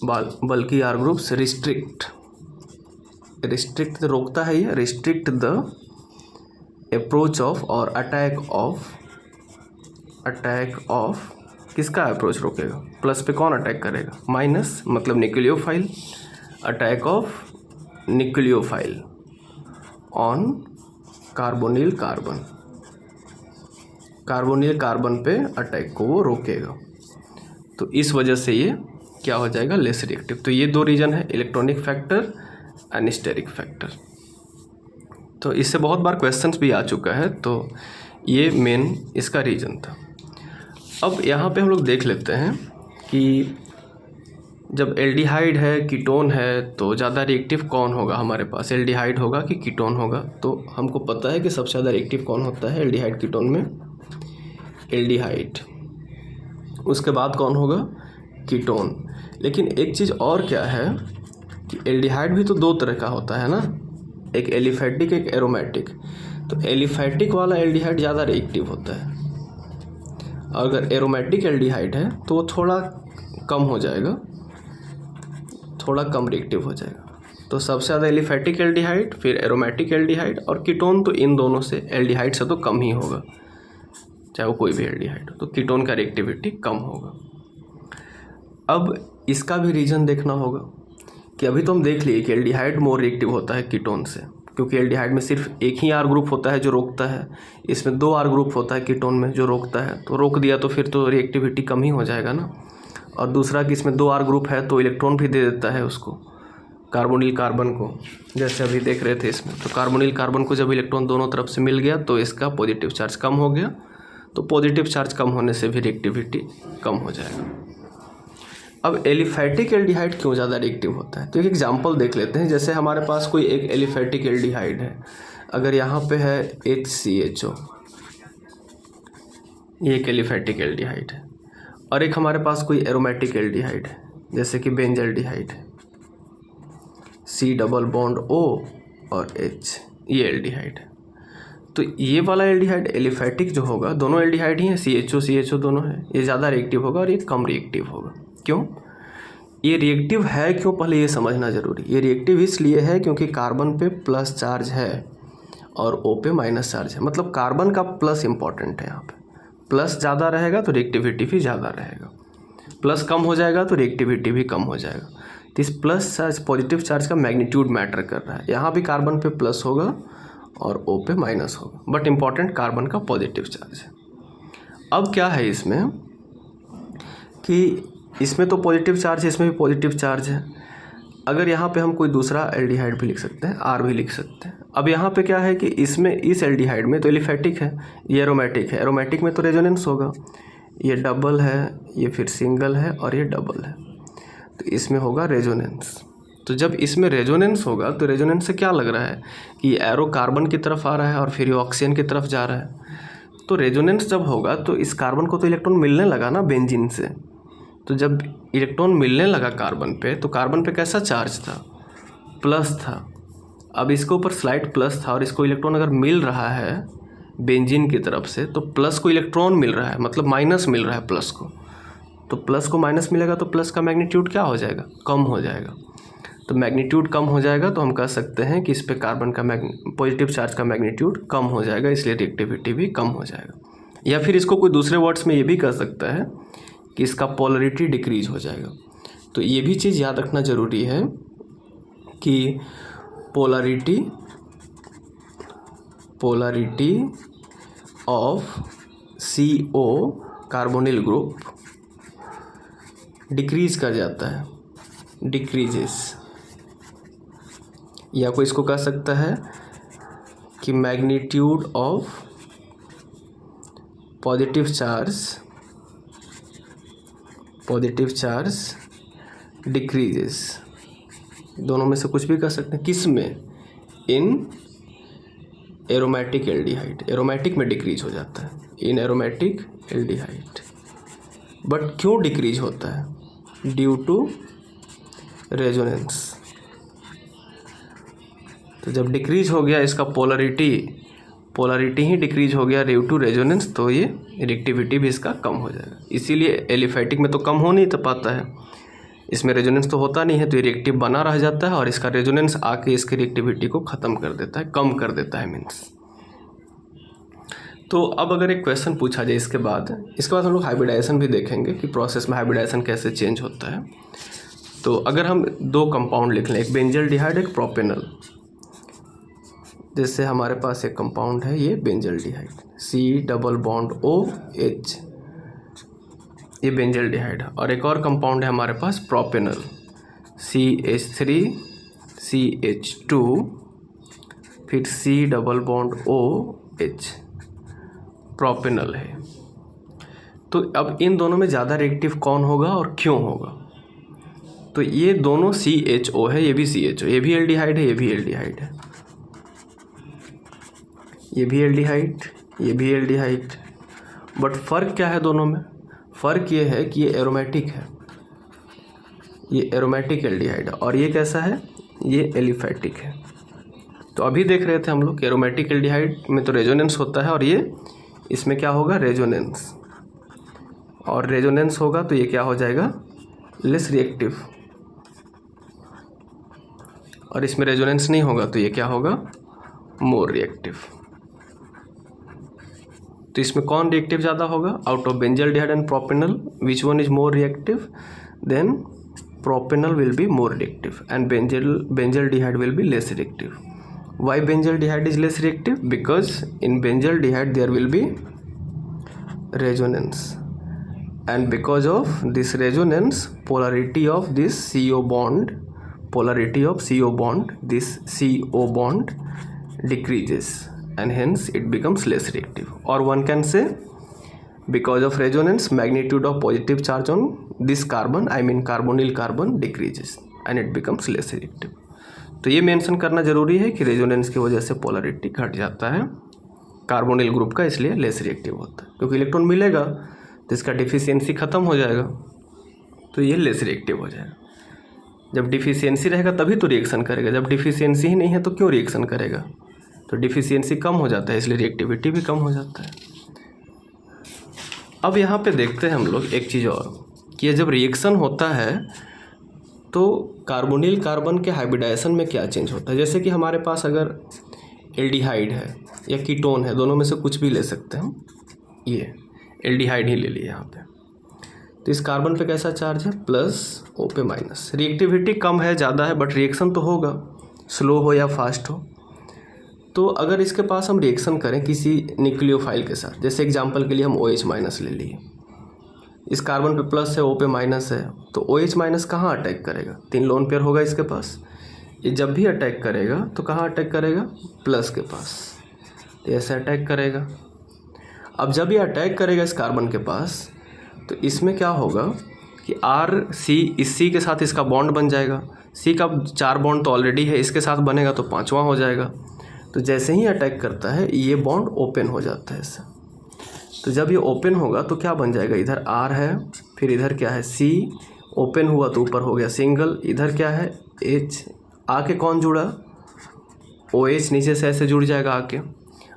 बल्कि R ग्रुप्स रिस्ट्रिक्ट रोकता है, ये रिस्ट्रिक्ट द अप्रोच ऑफ और अटैक ऑफ किसका अप्रोच रोकेगा, प्लस पे कौन अटैक करेगा, माइनस मतलब nucleophile, attack of nucleophile on carbonyl carbon पे अटैक को वो रोकेगा। तो इस वजह से ये क्या हो जाएगा, लेस रिएक्टिव। तो ये 2 रीज़न है, electronic factor and steric factor. तो इससे बहुत बार क्वेश्चंस भी आ चुका है, तो ये मेन इसका रीज़न था। अब यहाँ पे हम लोग देख लेते हैं कि जब एल्डिहाइड है, कीटोन है, तो ज़्यादा रिएक्टिव कौन होगा हमारे पास, एल्डिहाइड होगा कि कीटोन होगा। तो हमको पता है कि सबसे ज़्यादा रिएक्टिव कौन होता है एल्डिहाइड कीटोन में, एल्डिहाइड, उसके बाद कौन होगा, कीटोन। लेकिन एक चीज़ और क्या है कि एल्डिहाइड भी तो 2 तरह का होता है ना, एक एलिफैटिक एक एरोमेटिक। तो एलिफैटिक वाला एल्डिहाइड ज़्यादा रिएक्टिव होता है, और अगर एरोमेटिक एल्डिहाइड है तो वो थोड़ा कम हो जाएगा, थोड़ा कम रिएक्टिव हो जाएगा। तो सबसे ज़्यादा एलिफैटिक एल्डिहाइड, फिर एरोमेटिक एल्डिहाइड, और कीटोन तो इन दोनों से, एल्डिहाइड से तो कम ही होगा। चाहे वो कोई भी एल्डिहाइड हो, तो कीटोन का रिएक्टिविटी कम होगा। अब इसका भी रीज़न देखना होगा कि अभी तो हम देख लिए कि एल्डिहाइड मोर रिएक्टिव होता है कीटोन से, क्योंकि एल्डिहाइड में सिर्फ एक ही आर ग्रुप होता है जो रोकता है, इसमें 2 आर ग्रुप होता है कीटोन में जो रोकता है, तो रोक दिया तो फिर तो रिएक्टिविटी कम ही हो जाएगा ना। और दूसरा कि इसमें 2 आर ग्रुप है तो इलेक्ट्रॉन भी दे देता है उसको, कार्बोनिल कार्बन को, जैसे अभी देख रहे थे इसमें। तो कार्बोनिल कार्बन को जब इलेक्ट्रॉन दोनों तरफ से मिल गया तो इसका पॉजिटिव चार्ज कम हो गया, तो पॉजिटिव चार्ज कम होने से भी रिएक्टिविटी कम हो जाएगा। अब एलिफैटिक एल्डिहाइड क्यों ज़्यादा रिएक्टिव होता है, तो एक एग्जांपल देख लेते हैं। जैसे हमारे पास कोई एक एलिफैटिक एल्डिहाइड है, अगर यहाँ पे है HCHO, ये एक एलिफैटिक एल्डिहाइड है, और एक हमारे पास कोई एरोमेटिक एल्डिहाइड है जैसे कि बेंजल्डिहाइड है, C डबल बॉन्ड O और H, ये एल्डिहाइड है। तो ये वाला एल्डिहाइड एलिफैटिक जो होगा, दोनों एल्डिहाइड ही हैं, CHO दोनों है, ये ज़्यादा रिएक्टिव होगा और ये कम रिएक्टिव होगा। क्यों ये रिएक्टिव है, क्यों, पहले ये समझना जरूरी। ये रिएक्टिव इसलिए है क्योंकि कार्बन पे प्लस चार्ज है और O पे माइनस चार्ज है, मतलब कार्बन का प्लस इंपॉर्टेंट है। यहाँ पे प्लस ज़्यादा रहेगा तो रिएक्टिविटी भी ज़्यादा रहेगा, प्लस कम हो जाएगा तो रिएक्टिविटी भी कम हो जाएगा। तो इस प्लस चार्ज, पॉजिटिव चार्ज का मैग्नीट्यूड मैटर कर रहा है। यहाँ भी कार्बन पे प्लस होगा और O पे माइनस होगा, बट इम्पॉर्टेंट कार्बन का पॉजिटिव चार्ज है। अब क्या है इसमें कि इसमें तो पॉजिटिव चार्ज है, इसमें भी पॉजिटिव चार्ज है। अगर यहाँ पे हम कोई दूसरा एल्डिहाइड भी लिख सकते हैं, R भी लिख सकते हैं। अब यहाँ पे क्या है कि इसमें, इस एल्डिहाइड में तो एलिफैटिक है, ये एरोमेटिक है, एरोमेटिक में तो रेजोनेंस होगा, ये डबल है, ये फिर सिंगल है और ये डबल है, तो इसमें होगा रेजोनेंस। तो जब इसमें रेजोनेंस होगा तो रेजोनेंस से क्या लग रहा है कि ये एरो कार्बन की तरफ आ रहा है और फिर ये ऑक्सीजन की तरफ जा रहा है। तो रेजोनेंस जब होगा तो इस कार्बन को तो इलेक्ट्रॉन मिलने लगा ना बेंजीन से, तो जब इलेक्ट्रॉन मिलने लगा कार्बन पे, तो कार्बन पे कैसा चार्ज था, प्लस था। अब इसके ऊपर स्लाइड प्लस था और इसको इलेक्ट्रॉन अगर मिल रहा है बेंजीन की तरफ से, तो प्लस को इलेक्ट्रॉन मिल रहा है, मतलब माइनस मिल रहा है प्लस को, तो प्लस को माइनस मिलेगा तो प्लस का मैग्नीट्यूड क्या हो जाएगा, कम हो जाएगा। तो मैग्नीट्यूड कम हो जाएगा तो हम कह सकते हैं कि इस पे कार्बन का पॉजिटिव चार्ज का मैग्नीट्यूड कम हो जाएगा, इसलिए रिएक्टिविटी भी कम हो जाएगा। या फिर इसको कोई दूसरे वर्ड्स में ये भी कह सकता है कि इसका पोलरिटी डिक्रीज हो जाएगा। तो ये भी चीज़ याद रखना ज़रूरी है कि polarity of CO carbonyl group decrease कर जाता है, डिक्रीजेस। या कोई इसको कह सकता है कि magnitude of positive charge decreases, दोनों में से कुछ भी कह सकते हैं। किस में, इन एरोमेटिक एल्डिहाइड, एरोमेटिक में डिक्रीज हो जाता है, इन एरोमेटिक एल्डिहाइड। बट क्यों डिक्रीज होता है, ड्यू टू रेजोनेंस। तो जब डिक्रीज हो गया इसका पोलरिटी ही डिक्रीज हो गया ड्यू टू रेजोनेंस, तो ये रिएक्टिविटी भी इसका कम हो जाएगा। इसीलिए एलिफैटिक में तो कम हो नहीं पाता है, इसमें रेजोनेंस तो होता नहीं है, तो ये रिएक्टिव बना रह जाता है और इसका रेजोनेंस आके इसकी रिएक्टिविटी को ख़त्म कर देता है, कम कर देता है मीन्स। तो अब अगर एक क्वेश्चन पूछा जाए इसके बाद हम लोग हाइब्रिडाइजेशन भी देखेंगे कि प्रोसेस में हाइब्रिडाइजेशन कैसे चेंज होता है। तो अगर हम 2 कंपाउंड लिख लें, एक बेंजल्डिहाइड, एक प्रोपेनल। जैसे हमारे पास एक कंपाउंड है ये benzaldehyde, C double bond OH, ये बेंजल्डिहाइड है। और एक और कंपाउंड है हमारे पास प्रोपेनल, CH3CH2 फिर C double bond OH, propanal है। तो अब इन दोनों में ज़्यादा रिएक्टिव कौन होगा और क्यों होगा, तो ये दोनों CHO है, ये भी CHO, ये भी एल्डिहाइड है, ये भी एल्डिहाइड है, ये भी एल्डिहाइड, ये भी एल्डिहाइड। बट फ़र्क क्या है दोनों में, फ़र्क ये है कि ये एरोमेटिक है, ये एरोमेटिक एल्डिहाइड है, और ये कैसा है, ये एलिफैटिक है। तो अभी देख रहे थे हम लोग एरोमेटिक एल्डिहाइड में तो रेजोनेंस होता है, और ये इसमें क्या होगा, रेजोनेंस, और रेजोनेंस होगा तो ये क्या हो जाएगा, लेस रिएक्टिव, और इसमें रेजोनेंस नहीं होगा तो ये क्या होगा, मोर रिएक्टिव। तो इसमें कौन रिएक्टिव ज़्यादा होगा? Out of benzaldehyde and propanal which one is more reactive? Then propanal will be more reactive and benzaldehyde will be less reactive. Why benzaldehyde is less reactive? Because in benzaldehyde there will be resonance, and because of this resonance, polarity of this CO bond, this CO bond decreases, and hence it becomes less reactive. Or one can say, because of resonance, magnitude of positive charge on this carbon, I mean carbonyl carbon, decreases and it becomes less reactive. तो ये mention करना ज़रूरी है कि resonance की वजह से polarity घट जाता है कार्बोनिल ग्रुप का, इसलिए लेस रिएक्टिव होता है. क्योंकि इलेक्ट्रॉन मिलेगा तो इसका डिफिशियंसी ख़त्म हो जाएगा, तो ये लेस रिएक्टिव हो जाएगा. जब डिफिशियंसी रहेगा तभी तो रिएक्शन करेगा, जब डिफिशियंसी ही नहीं है तो क्यों रिएक्शन करेगा? तो डिफिशियंसी कम हो जाता है, इसलिए रिएक्टिविटी भी कम हो जाता है. अब यहाँ पे देखते हैं हम लोग एक चीज़ और कि जब रिएक्शन होता है तो कार्बोनिल कार्बन के हाइब्रिडाइजेशन में क्या चेंज होता है. जैसे कि हमारे पास अगर एल्डिहाइड है या कीटोन है, दोनों में से कुछ भी ले सकते हैं हम. ये एल्डिहाइड ही ले लिए यहाँ पे. तो इस कार्बन पे कैसा चार्ज है? प्लस, ओ पे माइनस. रिएक्टिविटी कम है ज़्यादा है, बट रिएक्शन तो होगा, स्लो हो या फास्ट हो. तो अगर इसके पास हम रिएक्शन करें किसी न्यूक्लियोफाइल के साथ, जैसे एग्जाम्पल के लिए हम OH माइनस ले लिए, इस कार्बन पे प्लस है, O पे माइनस है, तो OH माइनस कहाँ अटैक करेगा? 3 लोन पेयर होगा इसके पास. ये जब भी अटैक करेगा तो कहाँ अटैक करेगा? प्लस के पास. तो ऐसे अटैक करेगा. अब जब ये अटैक करेगा इस कार्बन के पास, तो इसमें क्या होगा कि RC, इस C के साथ इसका बॉन्ड बन जाएगा. C का 4 बॉन्ड तो ऑलरेडी है, इसके साथ बनेगा तो 5वां हो जाएगा. तो जैसे ही अटैक करता है ये बॉन्ड ओपन हो जाता है इससे. तो जब ये ओपन होगा तो क्या बन जाएगा? इधर R है, फिर इधर क्या है? C. ओपन हुआ तो ऊपर हो गया सिंगल, इधर क्या है? H. आके कौन जुड़ा? OH नीचे से ऐसे जुड़ जाएगा आके.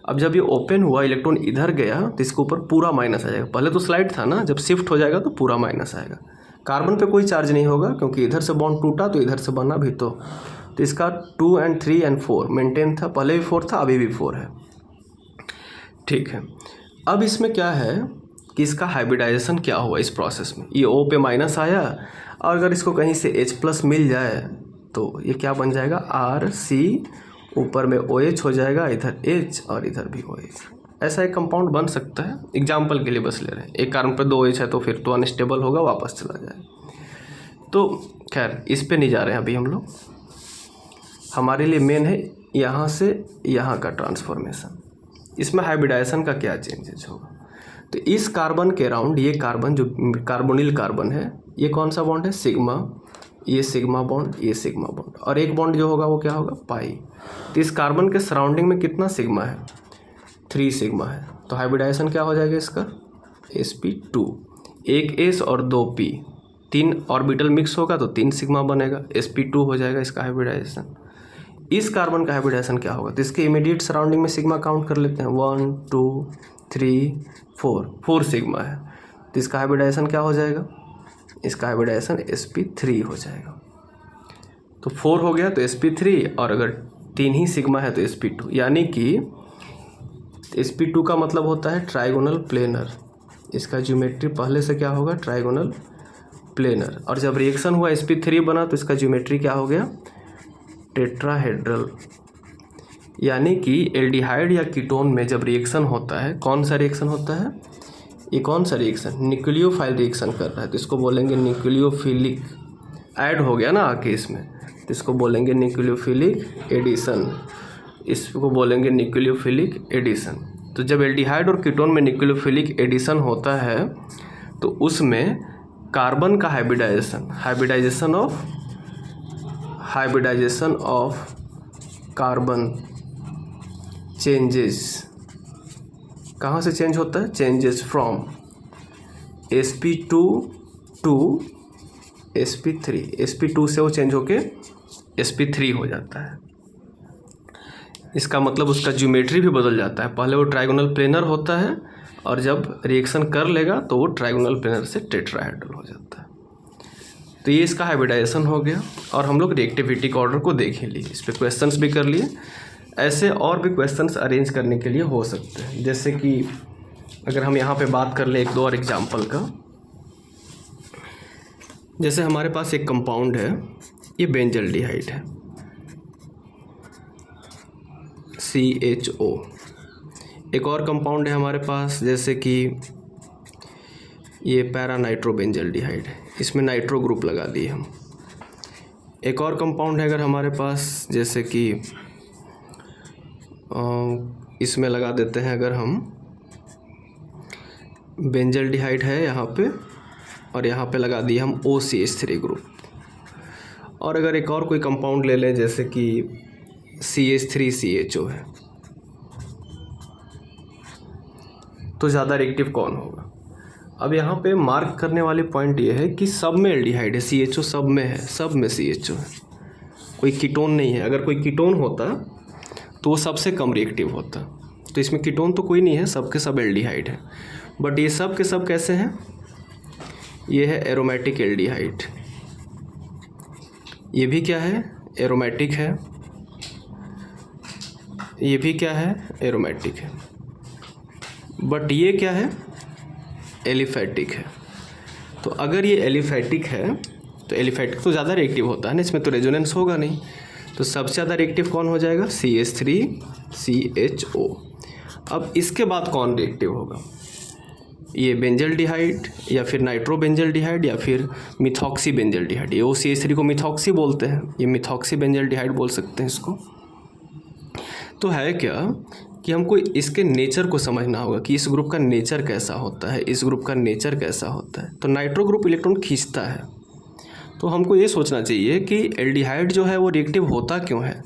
अब जब ये ओपन हुआ, इलेक्ट्रॉन इधर गया तो इसके ऊपर पूरा माइनस आ जाएगा. पहले तो स्लाइड था ना, जब शिफ्ट हो जाएगा तो पूरा माइनस आएगा. कार्बन पे कोई चार्ज नहीं होगा क्योंकि इधर से बॉन्ड टूटा तो इधर से बना भी. तो इसका 2 and 3 and 4 मेंटेन था, पहले भी 4 था, अभी भी 4 है. ठीक है. अब इसमें क्या है कि इसका हाइब्रिडाइजेशन क्या हुआ इस प्रोसेस में. ये O पे माइनस आया, और अगर इसको कहीं से H+ मिल जाए तो ये क्या बन जाएगा? RC, ऊपर में OH हो जाएगा, इधर H और इधर भी OH. ऐसा एक कंपाउंड बन सकता है. एग्जाम्पल के लिए बस ले रहे हैं. एक कार्बन पर 2 OH है तो फिर तो अनस्टेबल होगा, वापस चला जाएगा. तो खैर इस पे नहीं जा रहे हैं अभी हम लोग. हमारे लिए मेन है यहाँ से यहाँ का ट्रांसफॉर्मेशन. इसमें हाइब्रिडाइजेशन का क्या चेंजेस होगा. तो इस कार्बन के अराउंड ये कार्बन जो कार्बोनिल कार्बन है, ये कौन सा बॉन्ड है? सिग्मा. ये सिग्मा बॉन्ड, ये सिग्मा बॉन्ड, और एक बॉन्ड जो होगा वो क्या होगा? पाई. तो इस कार्बन के सराउंडिंग में कितना सिग्मा है? 3 सिग्मा है. तो हाइब्रिडाइजेशन क्या हो जाएगा इसका? sp2. एक S और 2 P, 3 ऑर्बिटल मिक्स होगा तो 3 सिग्मा बनेगा, sp2 हो जाएगा इसका हाइब्रिडाइजेशन. इस कार्बन का हाइब्रिडाइजेशन क्या होगा? तो इसके इमीडिएट सराउंडिंग में सिग्मा काउंट कर लेते हैं. 1 2 3 4 सिग्मा है. तो इसका हाइब्रिडाइजेशन क्या हो जाएगा? इसका हाइब्रिडाइजेशन sp3 हो जाएगा. तो 4 हो गया तो sp3, और अगर 3 ही सिग्मा है तो sp2. यानी कि sp2 का मतलब होता है ट्राइगोनल प्लेनर. इसका ज्योमेट्री पहले से क्या होगा? Trigonal planar. और जब रिएक्शन हुआ sp3 बना तो इसका ज्योमेट्री क्या हो गया? टेट्राहेड्रल. यानी कि एल्डिहाइड या कीटोन में जब रिएक्शन होता है, कौन सा रिएक्शन होता है? ये कौन सा रिएक्शन? न्यूक्लियोफाइल रिएक्शन कर रहा है तो इसको बोलेंगे न्यूक्लियोफिलिक. ऐड हो गया ना आके इसमें, तो इसको बोलेंगे न्यूक्लियोफिलिक एडिशन. इसको बोलेंगे न्यूक्लियोफिलिक एडिशन. तो जब एल्डिहाइड और कीटोन में न्यूक्लियोफिलिक एडिशन होता है तो उसमें कार्बन का हाइब्रिडाइजेशन ऑफ कार्बन चेंजेस. कहाँ से चेंज होता है? Changes from sp2 to sp3. sp2 से वो चेंज होके sp3 हो जाता है. इसका मतलब उसका ज्योमेट्री भी बदल जाता है. पहले वो ट्राइगोनल प्लेनर होता है और जब रिएक्शन कर लेगा तो वो ट्राइगोनल प्लेनर से टेट्राहेड्रल हो जाता है. तो ये इसका हाइब्रिडाइजेशन हो गया. और हम लोग रिएक्टिविटी के ऑर्डर को देख ही लिए, इस पर क्वेश्चंस भी कर लिए. ऐसे और भी क्वेश्चंस अरेंज करने के लिए हो सकते हैं. जैसे कि अगर हम यहाँ पे बात कर ले एक दो और एग्जाम्पल का, जैसे हमारे पास एक कंपाउंड है, ये बेंजल्डिहाइड है CHO। एक और कंपाउंड है हमारे पास जैसे कि ये पैरानाइट्रोबेंजल्डिहाइड है, इसमें नाइट्रो ग्रुप लगा दिए हम। एक और कंपाउंड है अगर हमारे पास जैसे कि इसमें लगा देते हैं, अगर हम बेंजल्डिहाइड है यहाँ पे और यहाँ पे लगा दिए हम OCH3 ग्रुप। और अगर एक और कोई कंपाउंड ले लें जैसे कि CH3CHO है, तो ज़्यादा रिएक्टिव कौन होगा? अब यहाँ पे मार्क करने वाली पॉइंट ये है कि सब में एल्डिहाइड है, CHO सब में है, सब में CHO है, कोई कीटोन नहीं है। अगर कोई कीटोन होता तो वो सबसे कम रिएक्टिव होता, तो इसमें कीटोन तो कोई नहीं है, सब के सब एल्डिहाइड है। बट ये सब के सब कैसे हैं? ये है एरोमेटिक एल्डिहाइड, ये भी क्या है? एरोमेटिक है, ये भी क्या है? एरोमेटिक है। बट ये क्या है? एलिफैटिक है। तो अगर ये एलिफैटिक है तो एलिफैटिक तो ज़्यादा रिएक्टिव होता है ना, इसमें तो रेजोनेंस होगा नहीं, तो सबसे ज़्यादा रिएक्टिव कौन हो जाएगा? CH3CHO। अब इसके बाद कौन रिएक्टिव होगा? ये बेंजल्डिहाइड या फिर नाइट्रोबेंजल्डिहाइड या फिर मिथॉक्सी बेंजल्डिहाइड। ये OCH3 को मिथॉक्सी बोलते हैं, ये मिथॉक्सी बेंजल्डिहाइड बोल सकते हैं इसको। तो है क्या कि हमको इसके नेचर को समझना होगा कि इस ग्रुप का नेचर कैसा होता है, इस ग्रुप का नेचर कैसा होता है। तो नाइट्रो ग्रुप इलेक्ट्रॉन खींचता है, तो हमको ये सोचना चाहिए कि एल्डिहाइड जो है वो रिएक्टिव होता क्यों है।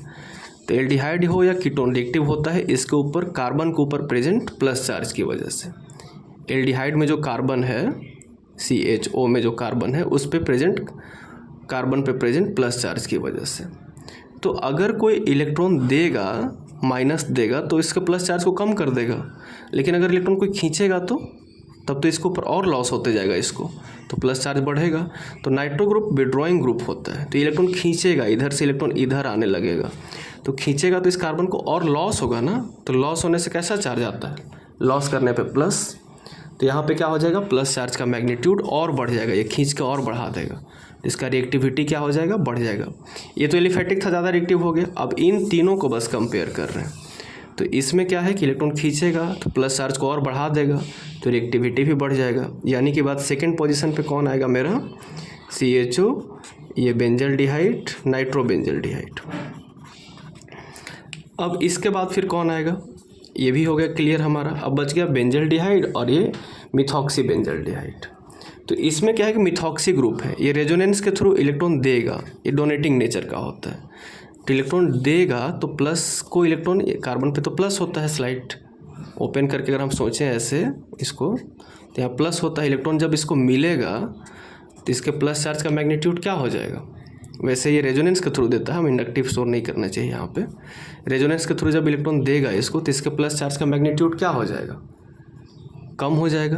तो एल्डिहाइड हो या कीटोन रिएक्टिव होता है इसके ऊपर, कार्बन के ऊपर प्रेजेंट प्लस चार्ज की वजह से। एल्डिहाइड में जो कार्बन है, CHO में जो कार्बन है, उस पे प्रेजेंट, कार्बन पे प्रेजेंट प्लस चार्ज की वजह से। तो अगर कोई इलेक्ट्रॉन देगा, माइनस देगा, तो इसके प्लस चार्ज को कम कर देगा, लेकिन अगर इलेक्ट्रॉन कोई खींचेगा तो तब तो इसके ऊपर और लॉस होते जाएगा इसको, तो प्लस चार्ज बढ़ेगा। तो नाइट्रो ग्रुप विड्रॉइंग ग्रुप होता है, तो इलेक्ट्रॉन खींचेगा, इधर से इलेक्ट्रॉन इधर आने लगेगा, तो खींचेगा तो इस कार्बन को और लॉस होगा ना, तो लॉस होने से कैसा चार्ज आता है? लॉस करने पे प्लस, तो यहाँ पे क्या हो जाएगा? प्लस चार्ज का मैग्नीट्यूड और बढ़ जाएगा, ये खींच के और बढ़ा देगा, इसका रिएक्टिविटी क्या हो जाएगा? बढ़ जाएगा। ये तो एलिफैटिक था, ज़्यादा रिएक्टिव हो गया। अब इन तीनों को बस कंपेयर कर रहे हैं, तो इसमें क्या है कि इलेक्ट्रॉन खींचेगा तो प्लस चार्ज को और बढ़ा देगा, तो रिएक्टिविटी भी बढ़ जाएगा। यानी कि बात सेकेंड पोजीशन पे कौन आएगा मेरा? CHO, ये बेंजल्डिहाइड, नाइट्रोबेंजल्डिहाइड। अब इसके बाद फिर कौन आएगा? ये भी हो गया क्लियर हमारा। अब बच गया बेंजल्डिहाइड और ये मिथॉक्सी बेंजल्डिहाइड। तो इसमें क्या है कि मिथॉक्सी ग्रुप है, ये रेजोनेंस के थ्रू इलेक्ट्रॉन देगा, ये डोनेटिंग नेचर का होता है। तो इलेक्ट्रॉन देगा तो प्लस को इलेक्ट्रॉन, कार्बन पे तो प्लस होता है, स्लाइड ओपन करके अगर हम सोचें ऐसे इसको, तो यहाँ प्लस होता है। इलेक्ट्रॉन जब इसको मिलेगा तो इसके प्लस चार्ज का मैग्नीट्यूड क्या हो जाएगा? वैसे ये रेजोनेंस के थ्रू देता है, हम इंडक्टिव स्टोर नहीं करना चाहिए यहाँ पे। रेजोनेंस के थ्रू जब इलेक्ट्रॉन देगा इसको, तो इसके प्लस चार्ज का मैग्नीट्यूड क्या हो जाएगा? कम हो जाएगा।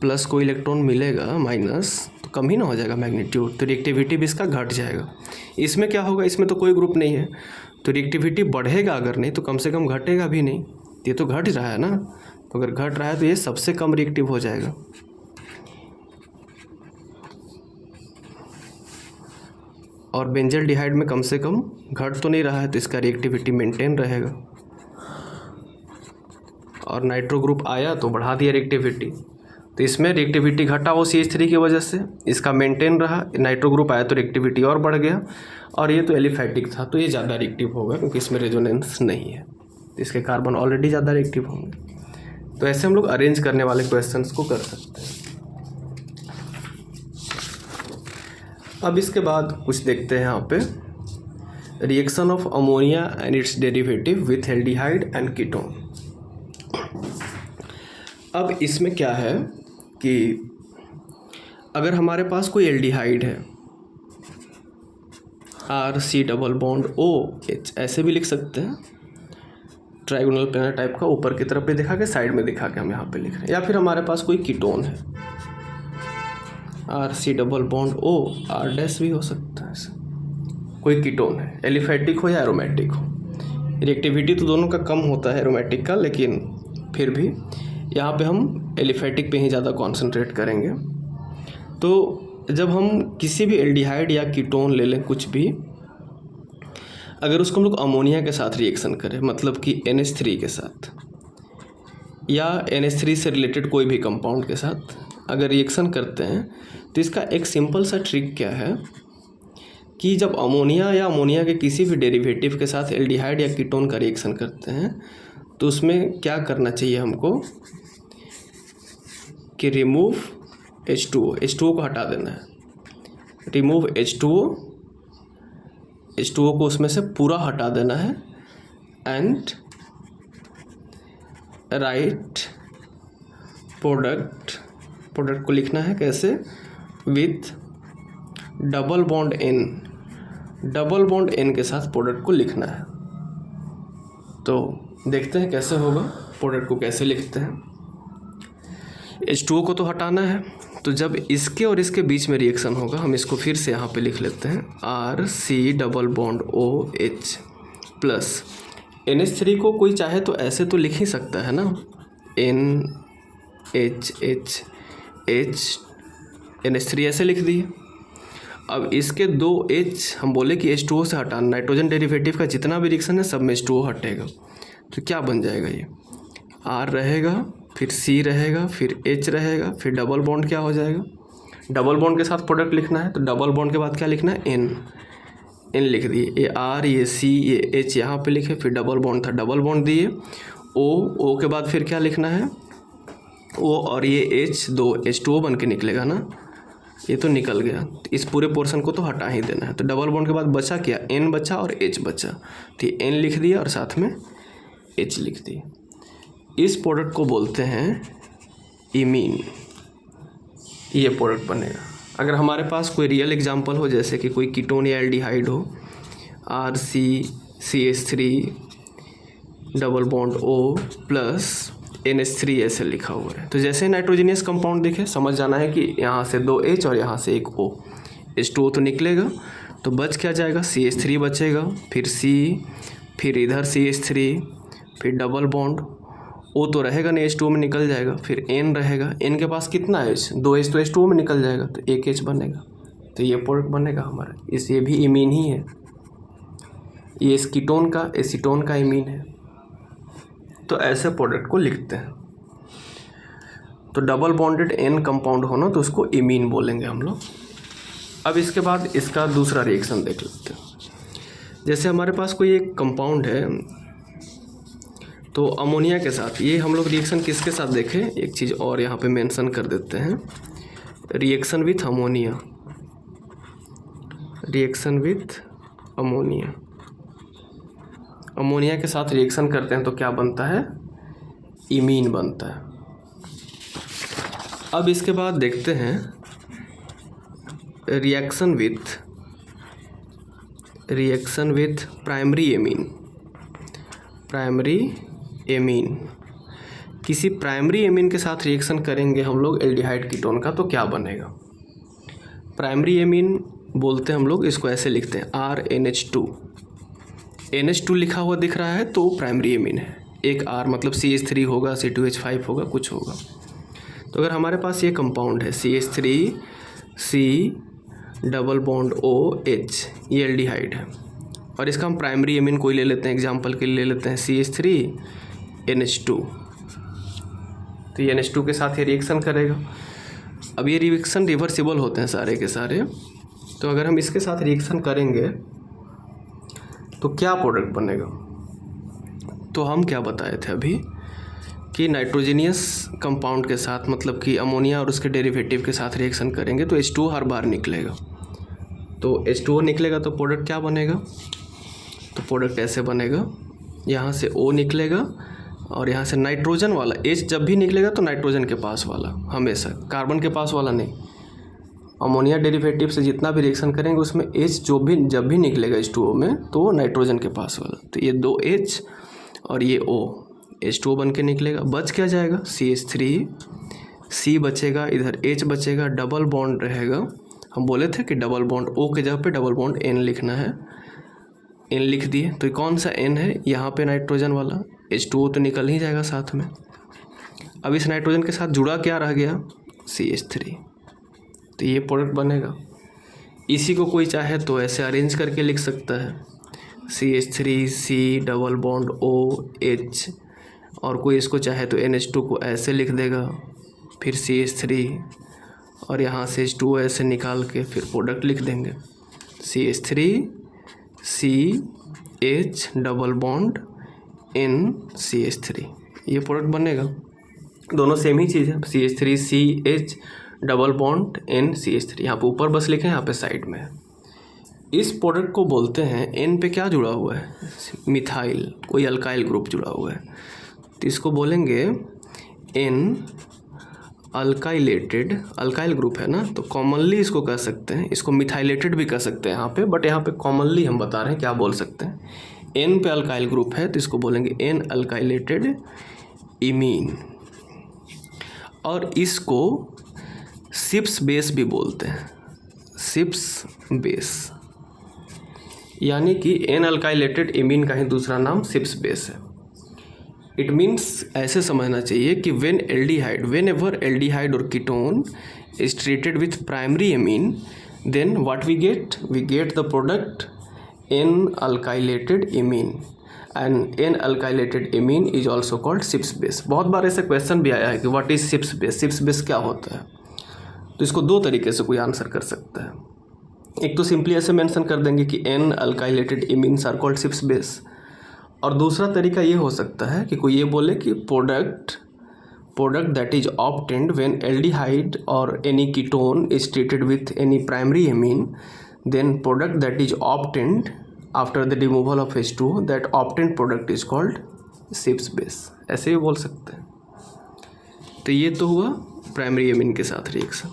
प्लस को इलेक्ट्रॉन मिलेगा माइनस, तो कम ही ना हो जाएगा मैग्नीट्यूड, तो रिएक्टिविटी भी इसका घट जाएगा। इसमें क्या होगा? इसमें तो कोई ग्रुप नहीं है, तो रिएक्टिविटी बढ़ेगा अगर नहीं तो कम से कम घटेगा भी नहीं। ये तो घट रहा है ना, तो अगर घट रहा है तो ये सबसे कम रिएक्टिव हो जाएगा। और बेंजल्डिहाइड में कम से कम घट तो नहीं रहा है, तो इसका रिएक्टिविटी मेंटेन रहेगा। और नाइट्रो ग्रुप आया तो बढ़ा दिया रिएक्टिविटी, तो इसमें रिएक्टिविटी घटा OCH3 की वजह से, इसका मेंटेन रहा। नाइट्रो ग्रुप आया तो रिएक्टिविटी और बढ़ गया। और ये तो एलिफैटिक था, तो ये ज़्यादा रिएक्टिव होगा क्योंकि इसमें रेजोनेंस नहीं है, तो इसके कार्बन ऑलरेडी ज़्यादा रिएक्टिव होंगे। तो ऐसे हम लोग अरेंज करने वाले क्वेश्चंस को कर सकते हैं। अब इसके बाद कुछ देखते हैं यहाँ पे, reaction of ammonia and it's derivative with aldehyde and ketone. अब इसमें क्या है कि अगर हमारे पास कोई एल्डिहाइड है, RC डबल बॉन्ड OH, ऐसे भी लिख सकते हैं, ट्रायगोनल प्लेनर टाइप का, ऊपर की तरफ भी दिखा के साइड में दिखा के हम यहाँ पे लिख रहे हैं। या फिर हमारे पास कोई कीटोन है, RC double bond O, R dash भी हो सकता है, ऐसे कोई कीटोन है, एलिफैटिक हो या एरोमेटिक हो। रिएक्टिविटी तो दोनों का कम होता है एरोमेटिक का, लेकिन फिर भी यहाँ पे हम एलिफेटिक पे ही ज़्यादा कॉन्सेंट्रेट करेंगे। तो जब हम किसी भी एल्डिहाइड या कीटोन ले लें कुछ भी, अगर उसको हम लोग अमोनिया के साथ रिएक्शन करें, मतलब कि NH3 के साथ या NH3 से रिलेटेड कोई भी कंपाउंड के साथ अगर रिएक्शन करते हैं, तो इसका एक सिंपल सा ट्रिक क्या है कि जब अमोनिया या अमोनिया के किसी भी डेरिवेटिव के साथ एल्डिहाइड या कीटोन का रिएक्शन करते हैं, तो उसमें क्या करना चाहिए हमको कि रिमूव H2O को हटा देना है। रिमूव H2O को उसमें से पूरा हटा देना है एंड राइट प्रोडक्ट को लिखना है कैसे, विथ डबल बॉन्ड N के साथ प्रोडक्ट को लिखना है। तो देखते हैं कैसे होगा, प्रोडक्ट को कैसे लिखते हैं। H2O को तो हटाना है, तो जब इसके और इसके बीच में रिएक्शन होगा, हम इसको फिर से यहाँ पे लिख लेते हैं RC⋯OH प्लस NH3 को कोई चाहे तो ऐसे तो लिख ही सकता है ना, NHH NH3 ऐसे लिख दिए। अब इसके 2 H हम बोले कि H2O से हटाना, नाइट्रोजन डेरिवेटिव का जितना भी रिएक्शन है सब में H2O हटेगा, तो क्या बन जाएगा, ये R रहेगा, फिर C रहेगा, फिर H रहेगा, फिर डबल बॉन्ड क्या हो जाएगा, डबल बॉन्ड के साथ प्रोडक्ट लिखना है, तो डबल बॉन्ड के बाद क्या लिखना है, N लिख दिए, ये R ये C ये H यहाँ पे लिखे, फिर डबल बॉन्ड था, डबल बॉन्ड दिए, O के बाद फिर क्या लिखना है, O और ये H 2 H2O बन के निकलेगा ना, ये तो निकल गया, तो इस पूरे पोर्शन को तो हटा ही देना है। तो डबल बॉन्ड के बाद बचा क्या, N बचा और H बचा, तो N लिख दिया और साथ में H लिख दिया। इस प्रोडक्ट को बोलते हैं इमीन, ये प्रोडक्ट बनेगा। अगर हमारे पास कोई रियल एग्जांपल हो, जैसे कि कोई कीटोन या एल्डिहाइड हो, RCCH3 double bond O plus NH3 ऐसे लिखा हुआ है, तो जैसे नाइट्रोजनियस कंपाउंड दिखे समझ जाना है कि यहाँ से 2 H और यहाँ से एक O, H2O तो निकलेगा, तो बच क्या जाएगा, CH3 बचेगा, फिर C, फिर इधर CH3, फिर डबल बॉन्ड, O तो रहेगा नहीं, H2O में निकल जाएगा, फिर N रहेगा, N के पास कितना H, 2 H तो H2O में निकल जाएगा, तो 1 H बनेगा, तो ये प्रोडक्ट बनेगा हमारा। ये भी इमीन ही है, ये इस कीटोन का एसीटोन का इमीन है। तो ऐसे प्रोडक्ट को लिखते हैं। तो डबल बॉन्डेड N कंपाउंड होना तो उसको इमीन बोलेंगे हम लोग। अब इसके बाद इसका दूसरा रिएक्शन देख लेते हैं। जैसे हमारे पास कोई एक कंपाउंड है, तो अमोनिया के साथ, ये हम लोग रिएक्शन किसके साथ देखें, एक चीज़ और यहाँ पे मेंशन कर देते हैं, reaction with ammonia, reaction with ammonia, ammonia के साथ रिएक्शन करते हैं तो क्या बनता है, इमीन बनता है। अब इसके बाद देखते हैं रिएक्शन विथ प्राइमरी एमीन, किसी प्राइमरी एमीन के साथ रिएक्शन करेंगे हम लोग एल्डिहाइड कीटोन का, तो क्या बनेगा, प्राइमरी एमीन बोलते हैं हम लोग, इसको ऐसे लिखते हैं NH2 लिखा हुआ दिख रहा है तो प्राइमरी एमीन है, एक R मतलब CH3 होगा, C2H5 होगा, कुछ होगा। तो अगर हमारे पास ये कंपाउंड है CH3C डबल बॉन्ड OH, ये एल्डिहाइड है, और इसका हम प्राइमरी एमीन कोई ले लेते हैं, एग्जांपल के लिए ले लेते हैं CH3NH2, तो ये NH2 के साथ ये रिएक्शन करेगा। अब ये रिएक्शन रिवर्सिबल होते हैं सारे के सारे, तो अगर हम इसके साथ रिएक्शन करेंगे तो क्या प्रोडक्ट बनेगा, तो हम क्या बताए थे अभी कि नाइट्रोजनियस कंपाउंड के साथ, मतलब कि अमोनिया और उसके डेरिवेटिव के साथ रिएक्शन करेंगे तो H2O हर बार निकलेगा, तो H2O निकलेगा तो प्रोडक्ट क्या बनेगा, तो प्रोडक्ट ऐसे बनेगा, यहाँ से O निकलेगा और यहाँ से नाइट्रोजन वाला H जब भी निकलेगा तो नाइट्रोजन के पास वाला, हमेशा कार्बन के पास वाला नहीं। अमोनिया डेरिवेटिव से जितना भी रिएक्शन करेंगे उसमें H जब भी निकलेगा H2O में तो नाइट्रोजन के पास वाला, तो ये 2 H और ये O, H2O बन के निकलेगा, बच क्या जाएगा, CH3C बचेगा, इधर H बचेगा, डबल बॉन्ड रहेगा, हम बोले थे कि डबल बॉन्ड O के जगह पे डबल बॉन्ड N लिखना है, N लिख दिए, तो कौन सा N है यहाँ पे नाइट्रोजन वाला, H2O तो निकल ही जाएगा साथ में। अब इस नाइट्रोजन के साथ जुड़ा क्या रह गया, CH3, तो ये प्रोडक्ट बनेगा। इसी को कोई चाहे तो ऐसे अरेंज करके लिख सकता है, CH3 C double bond OH, और कोई इसको चाहे तो NH2 को ऐसे लिख देगा, फिर CH3 और यहाँ से H2 ऐसे निकाल के फिर प्रोडक्ट लिख देंगे, CH3 CH double bond NCH3, ये प्रोडक्ट बनेगा। दोनों सेम ही चीज़ है, CH3 CH double bond NCH3, यहाँ पे ऊपर बस लिखें, यहाँ पे साइड में है। इस प्रोडक्ट को बोलते हैं, N पे क्या जुड़ा हुआ है, मिथाइल, कोई अल्काइल ग्रुप जुड़ा हुआ है, तो इसको बोलेंगे N अल्काइलेटेड, अल्काइल ग्रुप है ना, तो कॉमनली इसको कह सकते हैं, इसको मिथाइलेटेड भी कह सकते हैं यहाँ पे, बट यहाँ पे कॉमनली हम बता रहे हैं क्या बोल सकते हैं। N पे अल्काइल ग्रुप है तो इसको बोलेंगे N अल्काइलेटेड इमीन, और इसको सिप्स बेस भी बोलते हैं, सिप्स बेस, यानी कि N अल्काइलेटेड इमीन का ही दूसरा नाम सिप्स बेस है। इट मीन्स ऐसे समझना चाहिए कि वेन एवर एल्डिहाइड और ketone is treated with primary amine, then what we get the product N alkylated imine, and N alkylated imine is also called Schiff's base. बहुत बार ऐसा question भी आया है कि व्हाट इज सिप्स बेस क्या होता है, तो इसको दो तरीके से कोई आंसर कर सकता है। एक तो सिंपली ऐसे मेंशन कर देंगे कि N alkylated imines are called Schiff's base, और दूसरा तरीका ये हो सकता है कि कोई ये बोले कि product that is obtained when aldehyde और any ketone is treated with any primary amine, then product that is obtained after the removal of H2, that obtained product is called Schiff's base, ऐसे भी बोल सकते हैं। तो ये तो हुआ प्राइमरी एमीन के साथ रिएक्शन।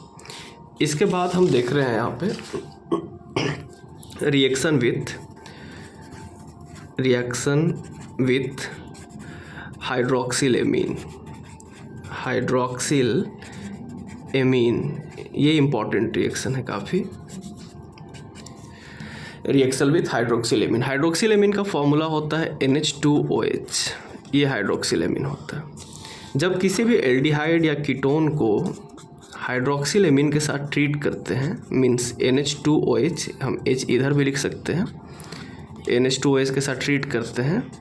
इसके बाद हम देख रहे हैं यहाँ पे रिएक्शन विथ हाइड्रोक्सिल एमीन, ये इंपॉर्टेंट रिएक्शन है काफ़ी। रिएक्शन विथ हाइड्रोक्सिल एमीन का फॉर्मूला होता है NH2OH, ये हाइड्रोक्सिल एमीन होता है। जब किसी भी एल्डिहाइड या कीटोन को हाइड्रोक्सिल एमीन के साथ ट्रीट करते हैं, मीन्स NH2OH, हम H इधर भी लिख सकते हैं, NH2OH के साथ ट्रीट करते हैं,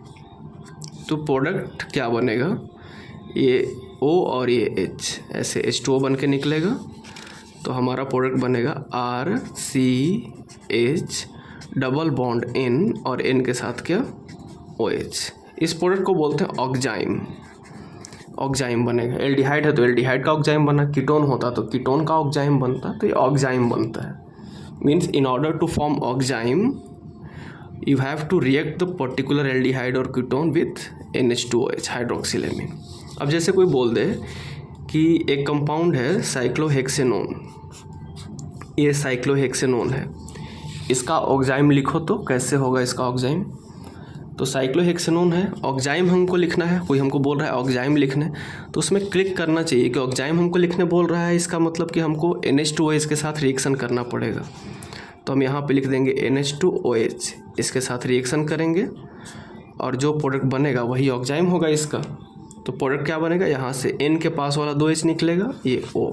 तो प्रोडक्ट क्या बनेगा, ये O और ये H, ऐसे H2O बन के निकलेगा, तो हमारा प्रोडक्ट बनेगा RCH डबल बॉन्ड N, और N के साथ क्या, OH। इस प्रोडक्ट को बोलते हैं ऑक्जाइम बनेगा। एल्डिहाइड है तो एल्डिहाइड का ऑक्जाइम बना, कीटोन होता तो कीटोन का ऑक्जाइम बनता, तो ये ऑक्जाइम बनता है। Means in order to form oxime you have to react the particular aldehyde or ketone with NH2OH, hydroxyl amine. अब जैसे कोई बोल दे कि एक कंपाउंड है साइक्लोहेक्सेनोन, ये साइक्लोहेक्सेनोन है, इसका ऑक्जाइम लिखो, तो कैसे होगा इसका ऑक्जाइम, तो साइक्लोहेक्सेनोन है, ऑक्जाइम हमको लिखना है, कोई हमको बोल रहा है ऑक्जाइम लिखने, तो उसमें क्लिक करना चाहिए कि ऑक्जाइम हमको लिखने बोल रहा है, इसका मतलब कि हमको NH2OH के साथ रिएक्शन करना पड़ेगा। तो हम यहाँ पे लिख देंगे NH2OH, इसके साथ रिएक्शन करेंगे और जो प्रोडक्ट बनेगा वही ऑक्जाइम होगा इसका। तो प्रोडक्ट क्या बनेगा, यहाँ से N के पास वाला 2H निकलेगा, ये O,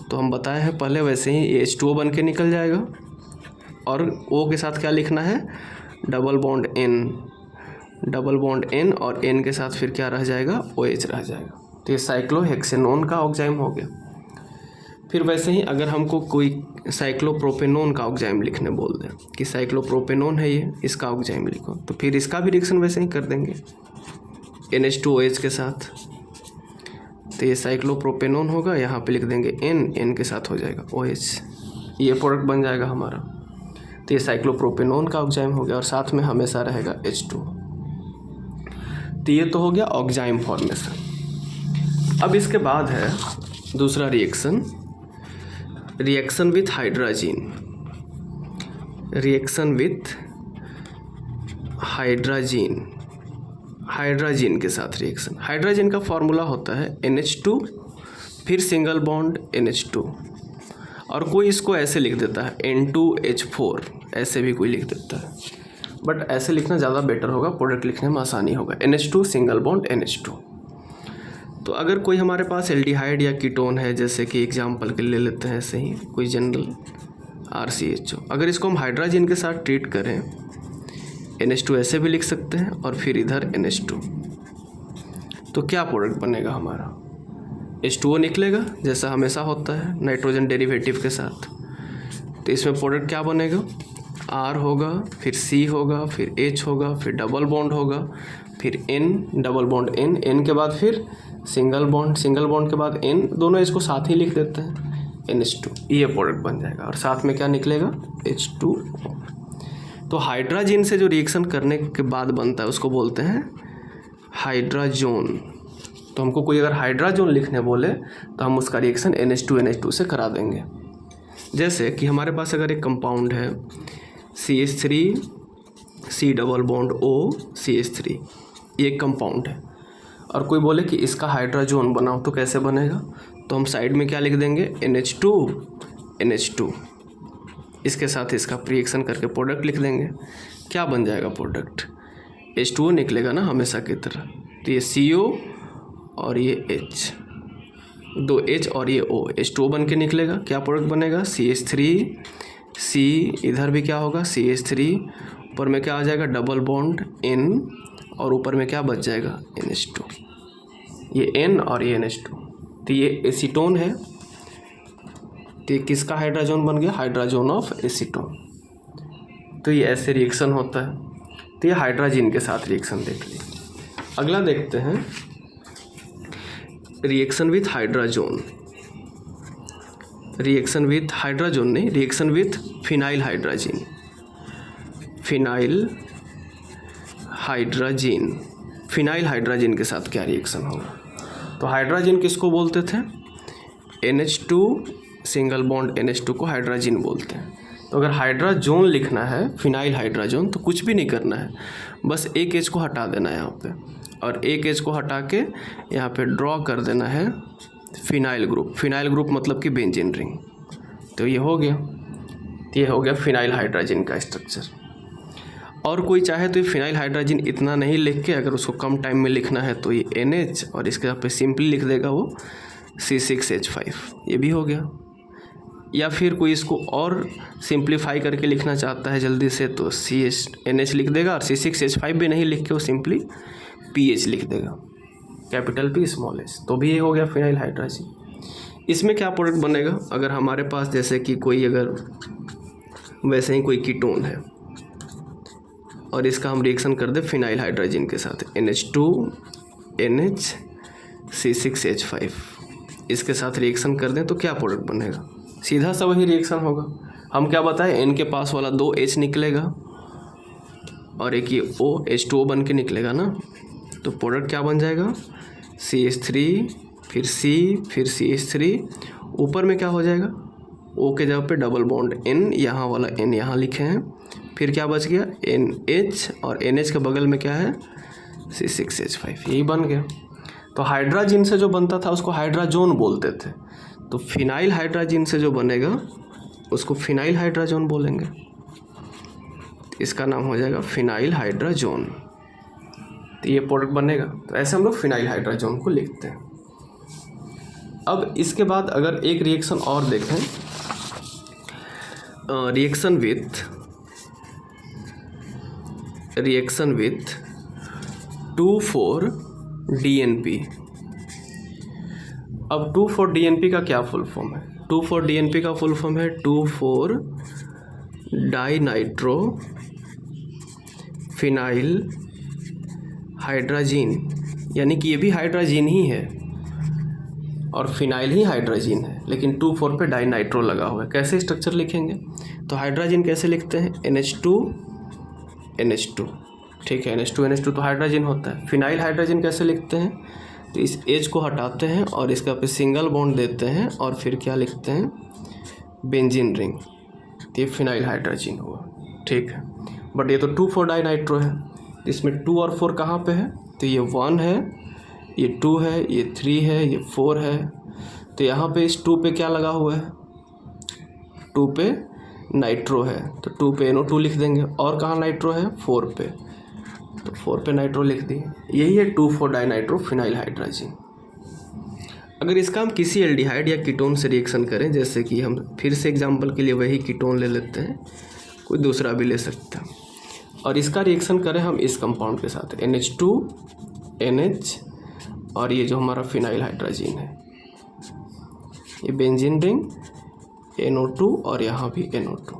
तो हम बताए हैं पहले वैसे ही ये H2O बन के निकल जाएगा, और O के साथ क्या लिखना है, डबल बॉन्ड N, और N के साथ फिर क्या रह जाएगा, OH रह जाएगा। तो ये साइक्लोहेक्सेनोन का ऑक्जाइम हो गया। फिर वैसे ही अगर हमको कोई साइक्लोप्रोपेनोन का ऑक्जाइम लिखने बोल दे कि साइक्लोप्रोपेनोन है ये, इसका ऑक्जाइम लिखो, तो फिर इसका भी रिएक्शन वैसे ही कर देंगे NH2OH के साथ, तो ये साइक्लोप्रोपेनोन होगा, यहाँ पे लिख देंगे N के साथ हो जाएगा OH, ये प्रोडक्ट बन जाएगा हमारा। तो ये साइक्लोप्रोपेनोन का ऑक्जाइम हो गया, और साथ में हमेशा रहेगा H2। तो ये तो हो गया ऑक्जाइम फॉर्मेशन। अब इसके बाद है दूसरा रिएक्शन विथ हाइड्राजीन के साथ रिएक्शन। हाइड्रोजन का फॉर्मूला होता है NH2 फिर सिंगल बॉन्ड NH2, और कोई इसको ऐसे लिख देता है N2H4, ऐसे भी कोई लिख देता है, बट ऐसे लिखना ज़्यादा बेटर होगा, प्रोडक्ट लिखने में आसानी होगा, NH2 सिंगल बॉन्ड NH2। तो अगर कोई हमारे पास एल्डिहाइड या कीटोन है, जैसे कि एग्जांपल के ले लेते हैं ऐसे ही कोई जनरल RCHO, अगर इसको हम हाइड्रोजन के साथ ट्रीट करें, NH2 ऐसे भी लिख सकते हैं और फिर इधर NH2, तो क्या प्रोडक्ट बनेगा हमारा? H2O निकलेगा, जैसा हमेशा होता है नाइट्रोजन डेरिवेटिव के साथ। तो इसमें प्रोडक्ट क्या बनेगा? R होगा, फिर C होगा, फिर H होगा, फिर डबल बॉन्ड होगा, फिर N, डबल बॉन्ड N के बाद फिर सिंगल बॉन्ड के बाद N, दोनों इसको साथ ही लिख देते हैं, NH2, ये प्रोडक्ट बन जाएगा। और साथ में क्या निकलेगा? H2O। तो हाइड्रोजन से जो रिएक्शन करने के बाद बनता है उसको बोलते हैं हाइड्राजोन। तो हमको कोई अगर हाइड्राजोन लिखने बोले तो हम उसका रिएक्शन NH2 से करा देंगे। जैसे कि हमारे पास अगर एक कंपाउंड है CH3 C double bond O CH3, ये एक कंपाउंड है, और कोई बोले कि इसका हाइड्राजोन बनाओ तो कैसे बनेगा? तो हम साइड में क्या लिख देंगे? NH2, इसके साथ इसका रिएक्शन करके प्रोडक्ट लिख देंगे। क्या बन जाएगा प्रोडक्ट? H2O निकलेगा ना हमेशा की तरह। तो ये CO और ये H, 2 H और ये O, H2O बन के निकलेगा। क्या प्रोडक्ट बनेगा? CH3 C, इधर भी क्या होगा? CH3, ऊपर में क्या आ जाएगा? डबल बॉन्ड N, और ऊपर में क्या बच जाएगा? NH2, ये N और ये NH2। तो ये एसीटोन है, तो ये किसका हाइड्राजोन बन गया? Hydrazone of acetone. तो ये ऐसे रिएक्शन होता है। तो ये हाइड्रोजन के साथ रिएक्शन देख ली। अगला देखते हैं reaction with hydrazone. Reaction with hydrazone नहीं, reaction with phenyl hydrazine. Phenyl hydrazine के साथ क्या रिएक्शन होगा? तो हाइड्राजीन किसको बोलते थे? NH2 सिंगल बॉन्ड NH2 को हाइड्राजीन बोलते हैं। तो अगर हाइड्राजोन लिखना है, फिनाइल हाइड्राजोन, तो कुछ भी नहीं करना है, बस एक H को हटा देना है यहाँ पे, और एक H को हटा के यहाँ पे ड्रॉ कर देना है फिनाइल ग्रुप मतलब कि बेंजीन रिंग। तो ये हो गया, फिनाइल हाइड्राजीन का स्ट्रक्चर। और कोई चाहे तो ये फिनाइल हाइड्राजीन इतना नहीं लिख के, अगर उसको कम टाइम में लिखना है तो ये NH और इसके यहाँ पे सिंपली लिख देगा वो C6H5, ये भी हो गया। या फिर कोई इसको और सिंप्लीफाई करके लिखना चाहता है जल्दी से, तो NH लिख देगा, और C6H5 भी नहीं लिख के वो सिंपली PH लिख देगा, कैपिटल P स्मॉल h। तो भी ये हो गया फिनाइल हाइड्राजीन। इसमें क्या प्रोडक्ट बनेगा? अगर हमारे पास जैसे कि कोई अगर वैसे ही कोई कीटोन है और इसका हम रिएक्शन कर दे फिनाइल हाइड्राजीन के साथ, NH2 NH C6H5, इसके साथ रिएक्शन कर दें तो क्या प्रोडक्ट बनेगा? सीधा सा वही रिएक्शन होगा। हम क्या बताएं? N के पास वाला 2 H निकलेगा और एक ये O H2O बन के निकलेगा ना। तो प्रोडक्ट क्या बन जाएगा? CH3, फिर C, फिर CH3, ऊपर में क्या हो जाएगा? O के जगह पे डबल बॉन्ड N, यहाँ वाला N यहाँ लिखे हैं, फिर क्या बच गया? NH, और NH के बगल में क्या है? C6H5, यही बन गया। तो हाइड्राजीन से जो बनता था उसको हाइड्राजोन बोलते थे। तो फिनाइल हाइड्राजीन से जो बनेगा उसको फिनाइल हाइड्राजोन बोलेंगे, इसका नाम हो जाएगा फिनाइल हाइड्राजोन। तो ये प्रोडक्ट बनेगा। तो ऐसे हम लोग फिनाइल हाइड्राजोन को लिखते हैं। अब इसके बाद अगर एक रिएक्शन और देखें, रिएक्शन विथ 2,4-DNP। अब 2,4-DNP का क्या फुल फॉर्म है? 2,4-DNP का फुल फॉर्म है 2,4-डाइनाइट्रो फिनाइल हाइड्राजीन, यानी कि ये भी हाइड्राजीन ही है और फिनाइल ही हाइड्राजीन है, लेकिन 2,4 पे डाइनाइट्रो लगा हुआ है। कैसे स्ट्रक्चर लिखेंगे? तो हाइड्राजीन कैसे लिखते हैं? NH2, ठीक है, NH2 तो हाइड्राजीन होता है। फिनाइल हाइड्राजीन कैसे लिखते हैं? तो इस H को हटाते हैं और इसका पे सिंगल बॉन्ड देते हैं और फिर क्या लिखते हैं? Benzene ring. ये फिनाइल हाइड्राजीन हुआ, ठीक है। बट ये तो 2,4 डाइनाइट्रो है, इसमें 2 और 4 कहाँ पे है? तो ये 1 है, ये 2 है, ये 3 है, ये 4 है। तो यहाँ पे इस 2 पे क्या लगा हुआ है? 2 पे नाइट्रो है, तो 2 पे NO2 लिख देंगे। और कहाँ नाइट्रो है? 4 पे, तो 4 पे नाइट्रो लिख दिए। यही है 2,4 डाइनाइट्रो फिनाइल हाइड्राजीन। अगर इसका हम किसी एल्डिहाइड या कीटोन से रिएक्शन करें, जैसे कि हम फिर से एग्जांपल के लिए वही कीटोन ले लेते हैं, कोई दूसरा भी ले सकते हैं, और इसका रिएक्शन करें हम इस कंपाउंड के साथ NH2 NH और ये जो हमारा फिनाइल हाइड्रोजन है, ये बेंजीन रिंग NO2 और यहाँ भी NO2।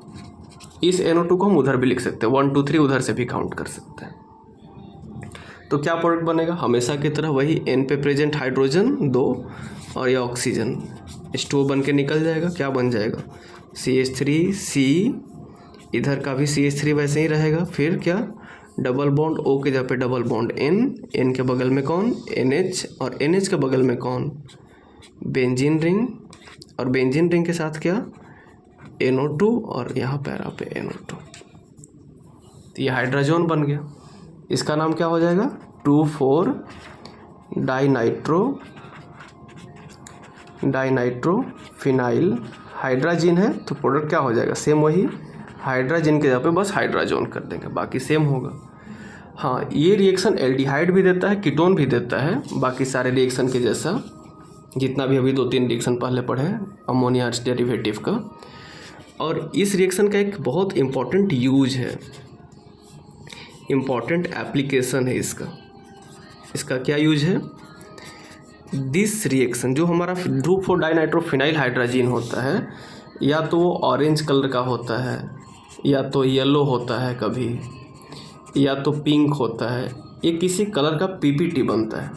इस NO2 को हम उधर भी लिख सकते हैं, 1 2 3 उधर से भी काउंट कर सकते हैं। तो क्या प्रोडक्ट बनेगा, हमेशा की तरह वही N पे प्रेजेंट हाइड्रोजन 2 और ये ऑक्सीजन H2O बन के निकल जाएगा। क्या बन जाएगा, CH3C, इधर का भी CH3 वैसे ही रहेगा। फिर क्या, डबल बॉन्ड O के जगह पे डबल बॉन्ड N के बगल में कौन, NH, और NH के बगल में कौन, बेंजीन रिंग, और बेंजीन रिंग के साथ क्या, NO2 और यहाँ पैरा पे NO2। तो ये हाइड्रोजन बन गया। इसका नाम क्या हो जाएगा, 2,4 डाइनाइट्रो फिनाइल हाइड्रोजन है। तो प्रोडक्ट क्या हो जाएगा, सेम वही हाइड्रोजन के जगह पे बस हाइड्रोजन कर देंगे, बाकी सेम होगा। हाँ, ये रिएक्शन एल्डिहाइड भी देता है, कीटोन भी देता है, बाकी सारे रिएक्शन के जैसा, जितना भी अभी 2-3 रिएक्शन पहले पढ़े अमोनिया डेरिवेटिव का। और इस रिएक्शन का एक बहुत इम्पॉर्टेंट यूज है, इम्पॉर्टेंट एप्लीकेशन है इसका क्या यूज है, दिस रिएक्शन जो हमारा 2,4 डाइनाइट्रोफिनाइल हाइड्रोजन होता है, या तो वो ऑरेंज कलर का होता है, या तो येलो होता है कभी, या तो पिंक होता है, ये किसी कलर का PPT बनता है।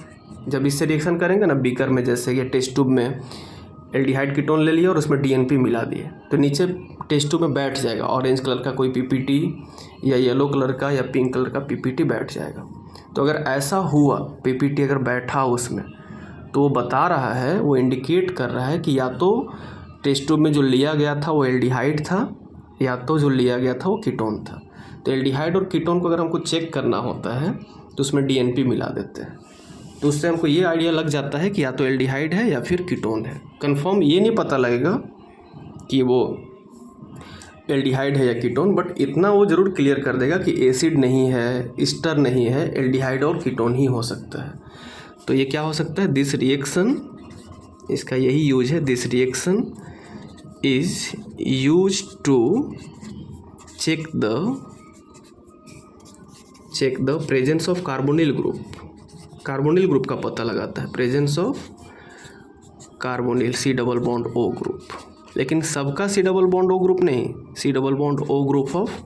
जब इससे रिएक्शन करेंगे ना बीकर में, जैसे ये टेस्ट ट्यूब में एल्डिहाइड कीटोन ले लिया और उसमें DNP मिला दिए, तो नीचे टेस्ट ट्यूब में बैठ जाएगा ऑरेंज कलर का कोई PPT या येलो कलर का या पिंक कलर का PPT बैठ जाएगा। तो अगर ऐसा हुआ, PPT अगर बैठा उसमें, तो वो बता रहा है, वो इंडिकेट कर रहा है कि या तो टेस्ट ट्यूब में जो लिया गया था वो एल्डिहाइड था, या तो जो लिया गया था वो कीटोन था। तो एल्डिहाइड और कीटोन को अगर हमको चेक करना होता है तो उसमें DNP मिला देते हैं, तो उससे हमको ये आइडिया लग जाता है कि या तो एल्डिहाइड है या फिर कीटोन है। कंफर्म ये नहीं पता लगेगा कि वो एल्डिहाइड है या कीटोन, बट इतना वो ज़रूर क्लियर कर देगा कि एसिड नहीं है, ईस्टर नहीं है, एल्डिहाइड और कीटोन ही हो सकता है। तो ये क्या हो सकता है, दिस रिएक्शन, इसका यही यूज है, this reaction is use to check the presence of carbonyl group. Carbonyl group का पता लगाता है, presence of carbonyl C double bond O group, लेकिन सबका C double bond O group नहीं, C double bond O group of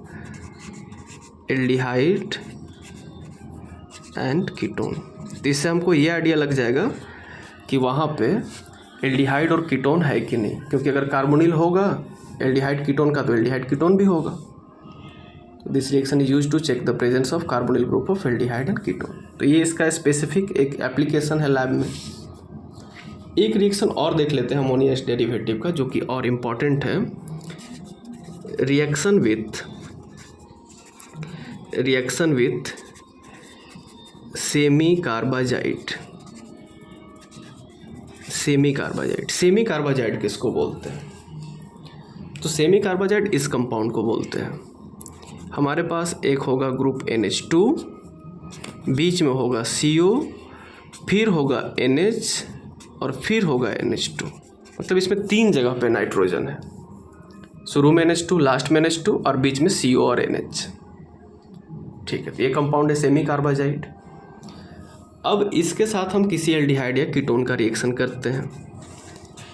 aldehyde and ketone. तो इससे हमको ये आइडिया लग जाएगा कि वहाँ पे एल्डिहाइड और कीटोन है कि नहीं, क्योंकि अगर कार्बोनिल होगा एल्डिहाइड कीटोन का, तो एल्डिहाइड कीटोन भी होगा। This reaction is use to check the presence of carbonyl group of aldehyde and ketone. तो ये इसका स्पेसिफिक एक एप्लीकेशन है लैब में। एक रिएक्शन और देख लेते हैं अमोनिया डेरिवेटिव का, जो कि और इम्पॉर्टेंट है, रिएक्शन विथ सेमी कार्बाजाइड किसको बोलते हैं, तो सेमी कार्बाजाइड इस कंपाउंड को बोलते हैं। हमारे पास एक होगा ग्रुप NH2, बीच में होगा CO, फिर होगा NH और फिर होगा NH2, मतलब इसमें 3 जगह पे नाइट्रोजन है, शुरू में NH2, लास्ट में NH2 और बीच में CO और NH। ठीक है, तो ये कंपाउंड है सेमी कार्बाजाइड। अब इसके साथ हम किसी एल्डिहाइड या कीटोन का रिएक्शन करते हैं,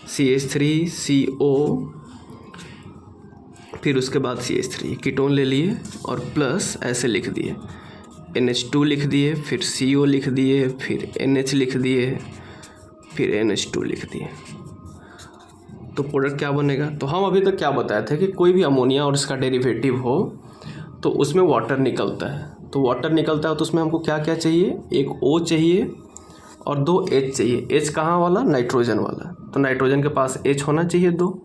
CH3CO, फिर उसके बाद CH3 कीटोन ले लिए और प्लस ऐसे लिख दिए, NH2 लिख दिए, फिर CO लिख दिए, फिर NH लिख दिए, फिर NH2 लिख दिए। तो प्रोडक्ट क्या बनेगा, तो हम अभी तक क्या बताए थे कि कोई भी अमोनिया और इसका डेरिवेटिव हो तो उसमें वाटर निकलता है। तो वाटर निकलता है तो उसमें हमको क्या क्या चाहिए, एक O चाहिए और 2 H चाहिए। H कहाँ वाला, नाइट्रोजन वाला, तो नाइट्रोजन के पास H होना चाहिए 2,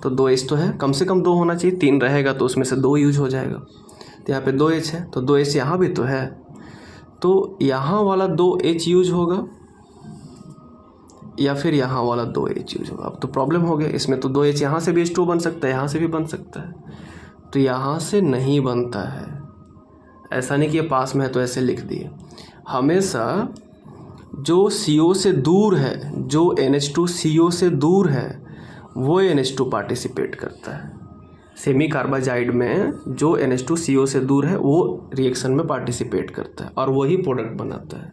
तो 2 H तो है, कम से कम 2 होना चाहिए, 3 रहेगा तो उसमें से 2 यूज हो जाएगा। तो यहाँ पे 2 H है, तो 2 H यहाँ भी तो है, तो यहाँ वाला 2 H यूज होगा या फिर यहाँ वाला 2 H यूज होगा। अब तो प्रॉब्लम हो गया, इसमें तो 2 H यहाँ से भी H2 बन सकता है, यहाँ से भी बन सकता है, तो यहाँ से नहीं बनता है। ऐसा नहीं कि ये पास में है तो ऐसे लिख दिए, हमेशा जो CO से दूर है, जो NH2 CO से दूर है वो NH2 पार्टिसिपेट करता है। सेमी कार्बाजाइड में जो NH2 CO से दूर है वो रिएक्शन में पार्टिसिपेट करता है और वही प्रोडक्ट बनाता है।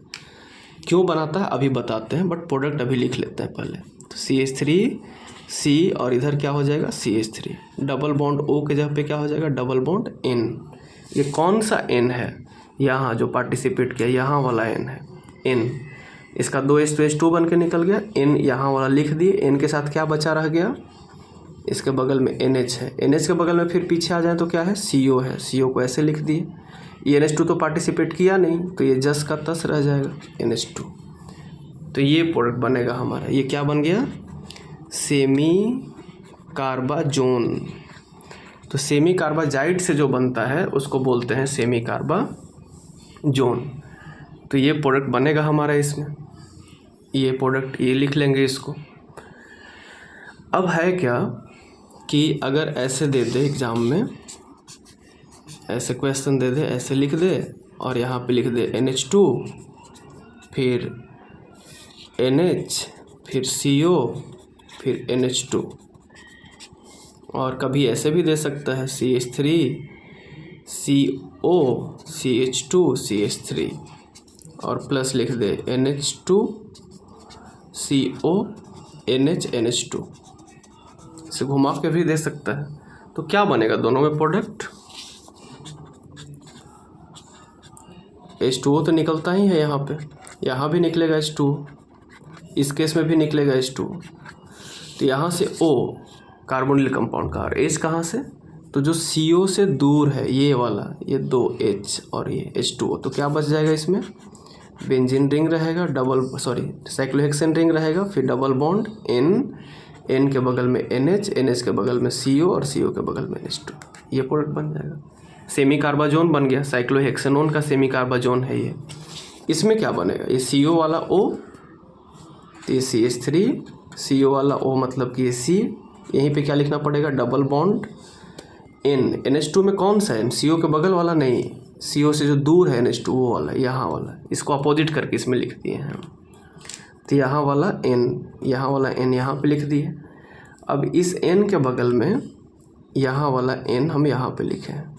क्यों बनाता है अभी बताते हैं, बट प्रोडक्ट अभी लिख लेते हैं पहले। तो CH3C और इधर क्या हो जाएगा CH3, डबल बॉन्ड O के जगह पे क्या हो जाएगा डबल बॉन्ड N। ये कौन सा N है, यहाँ जो पार्टिसिपेट किया यहाँ वाला N है N। इसका 2H तो H2 बन के निकल गया, N यहाँ वाला लिख दिए। N के साथ क्या बचा रह गया, इसके बगल में NH है, NH के बगल में फिर पीछे आ जाए तो क्या है CO है, CO को ऐसे लिख दिए। ये NH2 तो पार्टिसिपेट किया नहीं तो ये जस का तस रह जाएगा NH2। तो ये प्रोडक्ट बनेगा हमारा, ये क्या बन गया सेमी कार्बाजोन। तो सेमी कार्बाजाइड से जो बनता है उसको बोलते हैं सेमी कार्बाजोन। तो ये प्रोडक्ट बनेगा हमारा इसमें, ये प्रोडक्ट ये लिख लेंगे इसको। अब है क्या कि अगर ऐसे दे दे एग्ज़ाम में, ऐसे क्वेश्चन दे दे, ऐसे लिख दे और यहाँ पे लिख दे NH2 फिर NH फिर CO फिर NH2, और कभी ऐसे भी दे सकता है CH3 CO CH2 CH3 और प्लस लिख दे NH2 CO NH NH2, इसे घुमा के भी दे सकता है। तो क्या बनेगा दोनों में प्रोडक्ट, H2O तो निकलता ही है यहाँ पे, यहाँ भी निकलेगा H2, इस केस में भी निकलेगा H2। तो यहाँ से O कार्बोनिल कंपाउंड का, और H कहाँ से, तो जो CO से दूर है ये वाला, ये 2H और ये H2O, तो क्या बच जाएगा इसमें बेंजीन रिंग रहेगा, साइक्लोहेक्सेन रिंग रहेगा, फिर डबल बॉन्ड N के बगल में NH के बगल में CO और CO के बगल में NH2, ये प्रोडक्ट बन जाएगा। सेमी कार्बाजोन बन गया, साइक्लोहेक्सेनोन का सेमी कार्बाजोन है ये। इसमें क्या बनेगा, ये CO वाला O, तो ये CH3, CO वाला O मतलब कि ये C, यहीं पे क्या लिखना पड़ेगा डबल बॉन्ड N। NH2 में कौन सा है, CO के बगल वाला नहीं, CO से जो दूर है NH2 वो वाला, यहाँ वाला, इसको अपोजिट करके इसमें लिख दिए हैं। तो यहाँ वाला N, यहाँ वाला N यहाँ पे लिख दिए। अब इस N के बगल में यहाँ वाला N हम यहाँ पे लिखे हैं।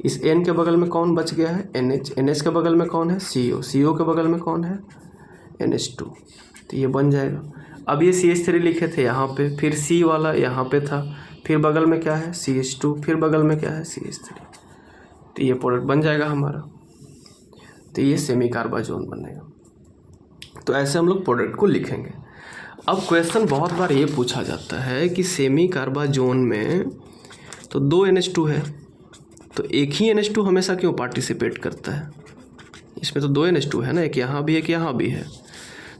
इस N के बगल में कौन बच गया है NH के बगल में कौन है CO के बगल में कौन है NH2, तो ये बन जाएगा। अब ये CH3 लिखे थे यहाँ पे, फिर C वाला यहाँ पे था, फिर बगल में क्या है CH2, फिर बगल में क्या है CH3, तो ये प्रोडक्ट बन जाएगा हमारा। तो ये सेमी कार्बाजोन बनेगा। तो ऐसे हम लोग प्रोडक्ट को लिखेंगे। अब क्वेश्चन बहुत बार ये पूछा जाता है कि सेमी कार्बाजोन में तो 2 NH2 है, तो एक ही NH2 हमेशा क्यों पार्टिसिपेट करता है, इसमें तो 2 NH2 है ना, एक यहाँ भी एक यहाँ भी है।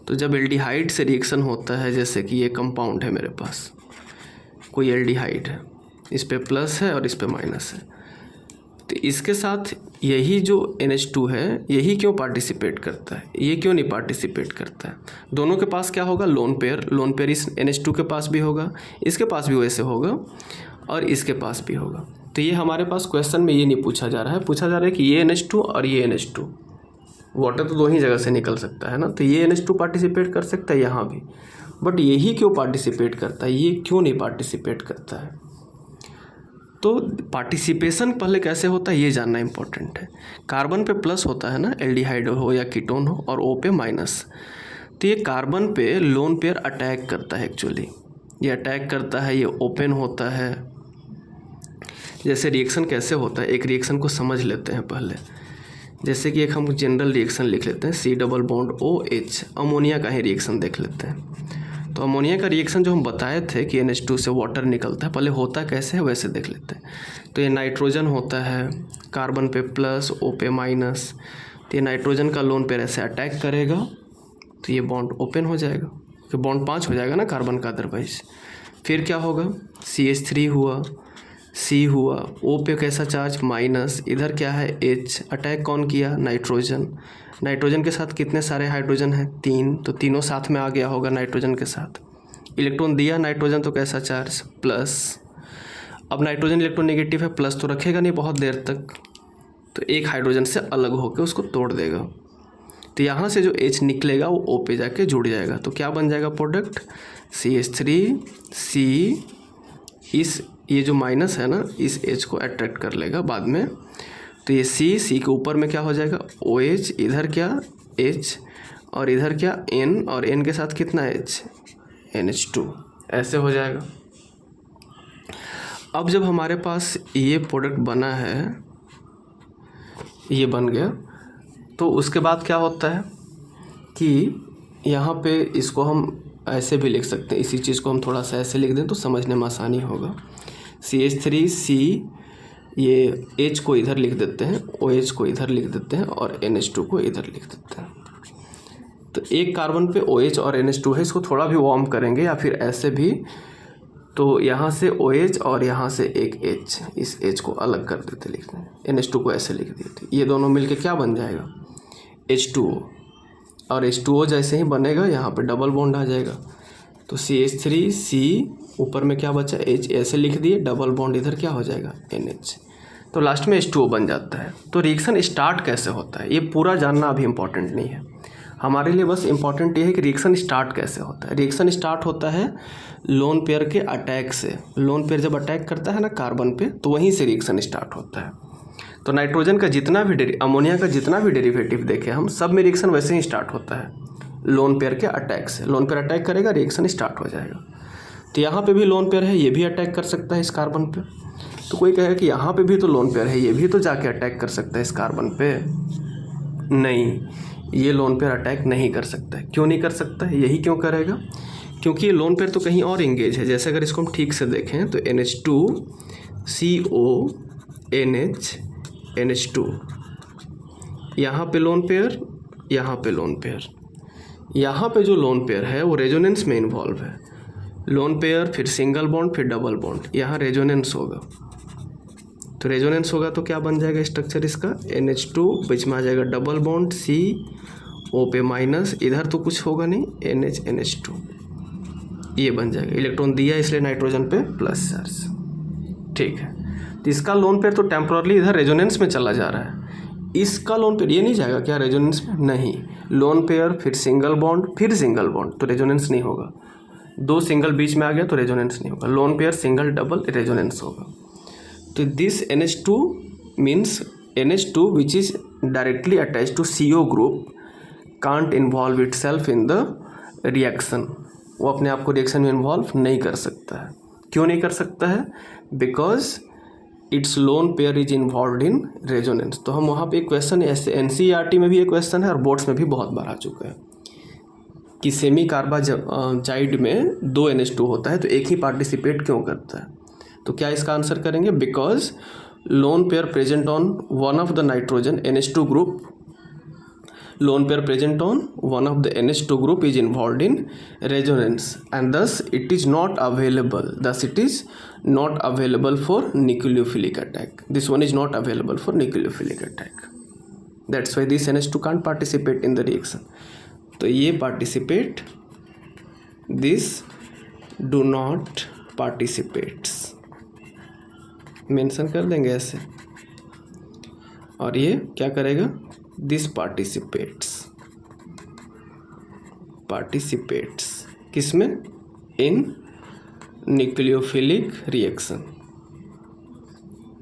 तो जब एल्डिहाइड से रिएक्शन होता है, जैसे कि ये कंपाउंड है मेरे पास, कोई एल्डिहाइड है, इस पे प्लस है और इस पे माइनस है, तो इसके साथ यही जो NH2 है यही क्यों पार्टिसिपेट करता है, ये क्यों नहीं पार्टिसिपेट करता है। दोनों के पास क्या होगा लोन पेयर इस NH2 के पास भी होगा, इसके पास भी वैसे होगा और इसके पास भी होगा। तो ये हमारे पास क्वेश्चन में ये नहीं पूछा जा रहा है, पूछा जा रहा है कि ये NH2 और ये NH2, वाटर तो 2 ही जगह से निकल सकता है ना, तो ये NH2 पार्टिसिपेट कर सकता है यहाँ भी, बट यही क्यों पार्टिसिपेट करता है, ये क्यों नहीं पार्टिसिपेट करता है। तो पार्टिसिपेशन पहले कैसे होता है ये जानना इम्पोर्टेंट है। कार्बन पे प्लस होता है ना, एल्डिहाइड हो या कीटोन हो, और O पे माइनस। तो ये कार्बन पे लोन पेयर अटैक करता है, एक्चुअली ये अटैक करता है, ये ओपन होता है। जैसे रिएक्शन कैसे होता है, एक रिएक्शन को समझ लेते हैं पहले। जैसे कि एक हम जनरल रिएक्शन लिख लेते हैं, C double bond OH, ammonia का ही रिएक्शन देख लेते हैं। तो अमोनिया का रिएक्शन जो हम बताए थे कि NH2 से वाटर निकलता है, पहले होता कैसे है वैसे देख लेते हैं। तो ये नाइट्रोजन होता है, कार्बन पे प्लस O पे माइनस, तो ये नाइट्रोजन का लोन पेयर ऐसे अटैक करेगा तो ये बॉन्ड ओपन हो जाएगा, तो बॉन्ड 5 हो जाएगा ना कार्बन का अदरवाइज। फिर क्या होगा, CH3 हुआ, C हुआ, O पे कैसा चार्ज माइनस, इधर क्या है H, अटैक कौन किया नाइट्रोजन, नाइट्रोजन के साथ कितने सारे हाइड्रोजन हैं 3, तो तीनों साथ में आ गया होगा नाइट्रोजन के साथ। इलेक्ट्रॉन दिया नाइट्रोजन तो कैसा चार्ज प्लस। अब नाइट्रोजन इलेक्ट्रॉन नेगेटिव है, प्लस तो रखेगा नहीं बहुत देर तक, तो एक हाइड्रोजन से अलग होकर उसको तोड़ देगा, तो यहाँ से जो H निकलेगा वो O पे जाके जुड़ जाएगा, तो क्या बन जाएगा प्रोडक्ट CH3C। इस ये जो माइनस है ना, इस H को अट्रैक्ट कर लेगा बाद में, तो ये C के ऊपर में क्या हो जाएगा OH, इधर क्या H, और इधर क्या N, और N के साथ कितना H, NH2, ऐसे हो जाएगा। अब जब हमारे पास ये प्रोडक्ट बना है, ये बन गया, तो उसके बाद क्या होता है कि यहाँ पे इसको हम ऐसे भी लिख सकते हैं, इसी चीज़ को हम थोड़ा सा ऐसे लिख दें तो समझने में आसानी होगा। CH3C, ये H को इधर लिख देते हैं, OH को इधर लिख देते हैं, और NH2 को इधर लिख देते हैं। तो एक कार्बन पे OH और NH2 है, इसको थोड़ा भी वार्म करेंगे या फिर ऐसे भी, तो यहाँ से OH और यहाँ से एक H, इस H को अलग कर देते लिखते हैं, NH2 को ऐसे लिख देते, ये दोनों मिलके क्या बन जाएगा H2O, और H2O जैसे ही बनेगा यहाँ पे डबल बॉन्ड आ जाएगा, तो CH3C ऊपर में क्या बचा H, ऐसे लिख दिए, डबल बॉन्ड इधर क्या हो जाएगा NH, तो लास्ट में H2O बन जाता है। तो रिएक्शन स्टार्ट कैसे होता है ये पूरा जानना अभी इम्पॉर्टेंट नहीं है हमारे लिए, बस इम्पॉर्टेंट ये है कि रिएक्शन स्टार्ट कैसे होता है। रिएक्शन स्टार्ट होता है लोन पेयर के अटैक से। लोन पेयर जब अटैक करता है ना कार्बन पे, तो वहीं से रिएक्शन स्टार्ट होता है। तो नाइट्रोजन का जितना भी अमोनिया का जितना भी डेरिवेटिव देखे हम, सब में रिएक्शन वैसे ही स्टार्ट होता है लोन पेयर के अटैक से। लोन पेयर अटैक करेगा, रिएक्शन स्टार्ट हो जाएगा। तो यहाँ पे भी लोन पेयर है, ये भी अटैक कर सकता है इस कार्बन पे। तो कोई कहेगा कि यहाँ पे भी तो लोन पेयर है, ये भी तो जाके अटैक कर सकता है इस कार्बन पे। नहीं, ये लोन पेयर अटैक नहीं कर सकता है। क्यों नहीं कर सकता है? यही क्यों करेगा, क्योंकि ये लोन पेयर तो कहीं और इंगेज है। जैसे अगर इसको हम ठीक से देखें तो NH2CO NH NH2, यहाँ पे लोन पेयर, यहाँ पे लोन पेयर, यहाँ पे जो लोन पेयर है वो रेजोनेंस में इन्वॉल्व है। लोन पेयर, फिर सिंगल बॉन्ड, फिर डबल बॉन्ड, यहाँ रेजोनेंस होगा। तो रेजोनेंस होगा तो क्या बन जाएगा स्ट्रक्चर इसका NH2, बीच में आ जाएगा डबल बॉन्ड CO पे माइनस, इधर तो कुछ होगा नहीं, NH NH2, ये बन जाएगा। इलेक्ट्रॉन दिया इसलिए नाइट्रोजन पे प्लस चार्ज, ठीक है। तो इसका लोन पेयर तो टेम्पोरली इधर रेजोनेंस में चला जा रहा है, इसका लोन पेयर ये नहीं जाएगा क्या रेजोनेंस में? नहीं, लोन पेयर फिर सिंगल बॉन्ड फिर सिंगल बॉन्ड, तो रेजोनेंस नहीं होगा। दो सिंगल बीच में आ गया तो रेजोनेंस नहीं होगा। Lone pair single double resonance होगा। तो this NH2 means NH2 which is directly attached to CO group can't involve itself in the reaction. वो अपने आप को रिएक्शन में इन्वॉल्व नहीं कर सकता है। क्यों नहीं कर सकता है? Because it's lone pair is involve in resonance. तो हम वहाँ पे एक क्वेश्चन, ऐसे NCERT में भी एक क्वेश्चन है और बोर्ड्स में भी बहुत बार आ चुका है कि सेमी कार्बाजाइड में 2 NH2 होता है तो एक ही पार्टिसिपेट क्यों करता है? तो क्या इसका आंसर करेंगे? Because lone pair present on one of the nitrogen NH2 group, lone pair present on one of the NH2 group is involved in resonance and thus it is not available. Thus it is not available for nucleophilic attack. This one is not available for nucleophilic attack. That's why this NH2 can't participate in the reaction. तो ये participate, this do not participates. Mention कर देंगे ऐसे, और ये क्या करेगा? This participates किसमें? In nucleophilic reaction,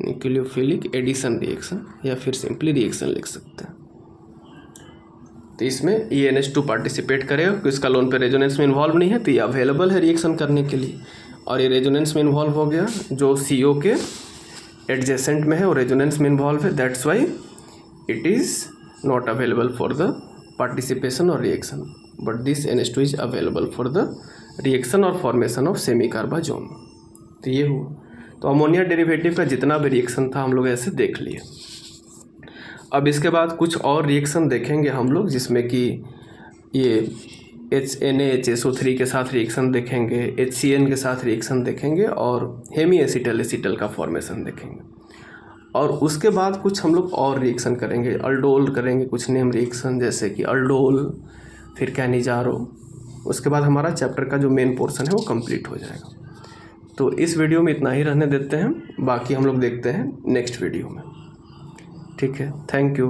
nucleophilic addition reaction, या फिर सिंपली रिएक्शन लिख सकते हैं। तो इसमें ये NH2 पार्टिसिपेट करेगा क्योंकि इसका लोन पे रेजोनेंस में इन्वॉल्व नहीं है, तो ये अवेलेबल है रिएक्शन करने के लिए। और ये रेजोनेंस में इन्वॉल्व हो गया, जो CO के एडजेसेंट में है वो रेजोनेंस में इन्वॉल्व है। That's why it is not available for the participation or reaction, but this NH2 is available for the reaction or formation of semi-carbazone. तो ये हुआ। तो अमोनिया डेरिवेटिव का जितना भी रिएक्शन था हम लोग ऐसे देख लिए। अब इसके बाद कुछ और रिएक्शन देखेंगे हम लोग, जिसमें कि ये NaHSO3 के साथ रिएक्शन देखेंगे, HCN के साथ रिएक्शन देखेंगे, और हेमी एसिटल का फॉर्मेशन देखेंगे। और उसके बाद कुछ हम लोग और रिएक्शन करेंगे, अल्डोल करेंगे, कुछ नेम रिएक्शन जैसे कि अल्डोल, फिर कैनिजारो। उसके बाद हमारा चैप्टर का जो मेन पोर्शन है वो कंप्लीट हो जाएगा। तो इस वीडियो में इतना ही रहने देते हैं, बाकी हम लोग देखते हैं नेक्स्ट वीडियो में। ठीक है, थैंक यू।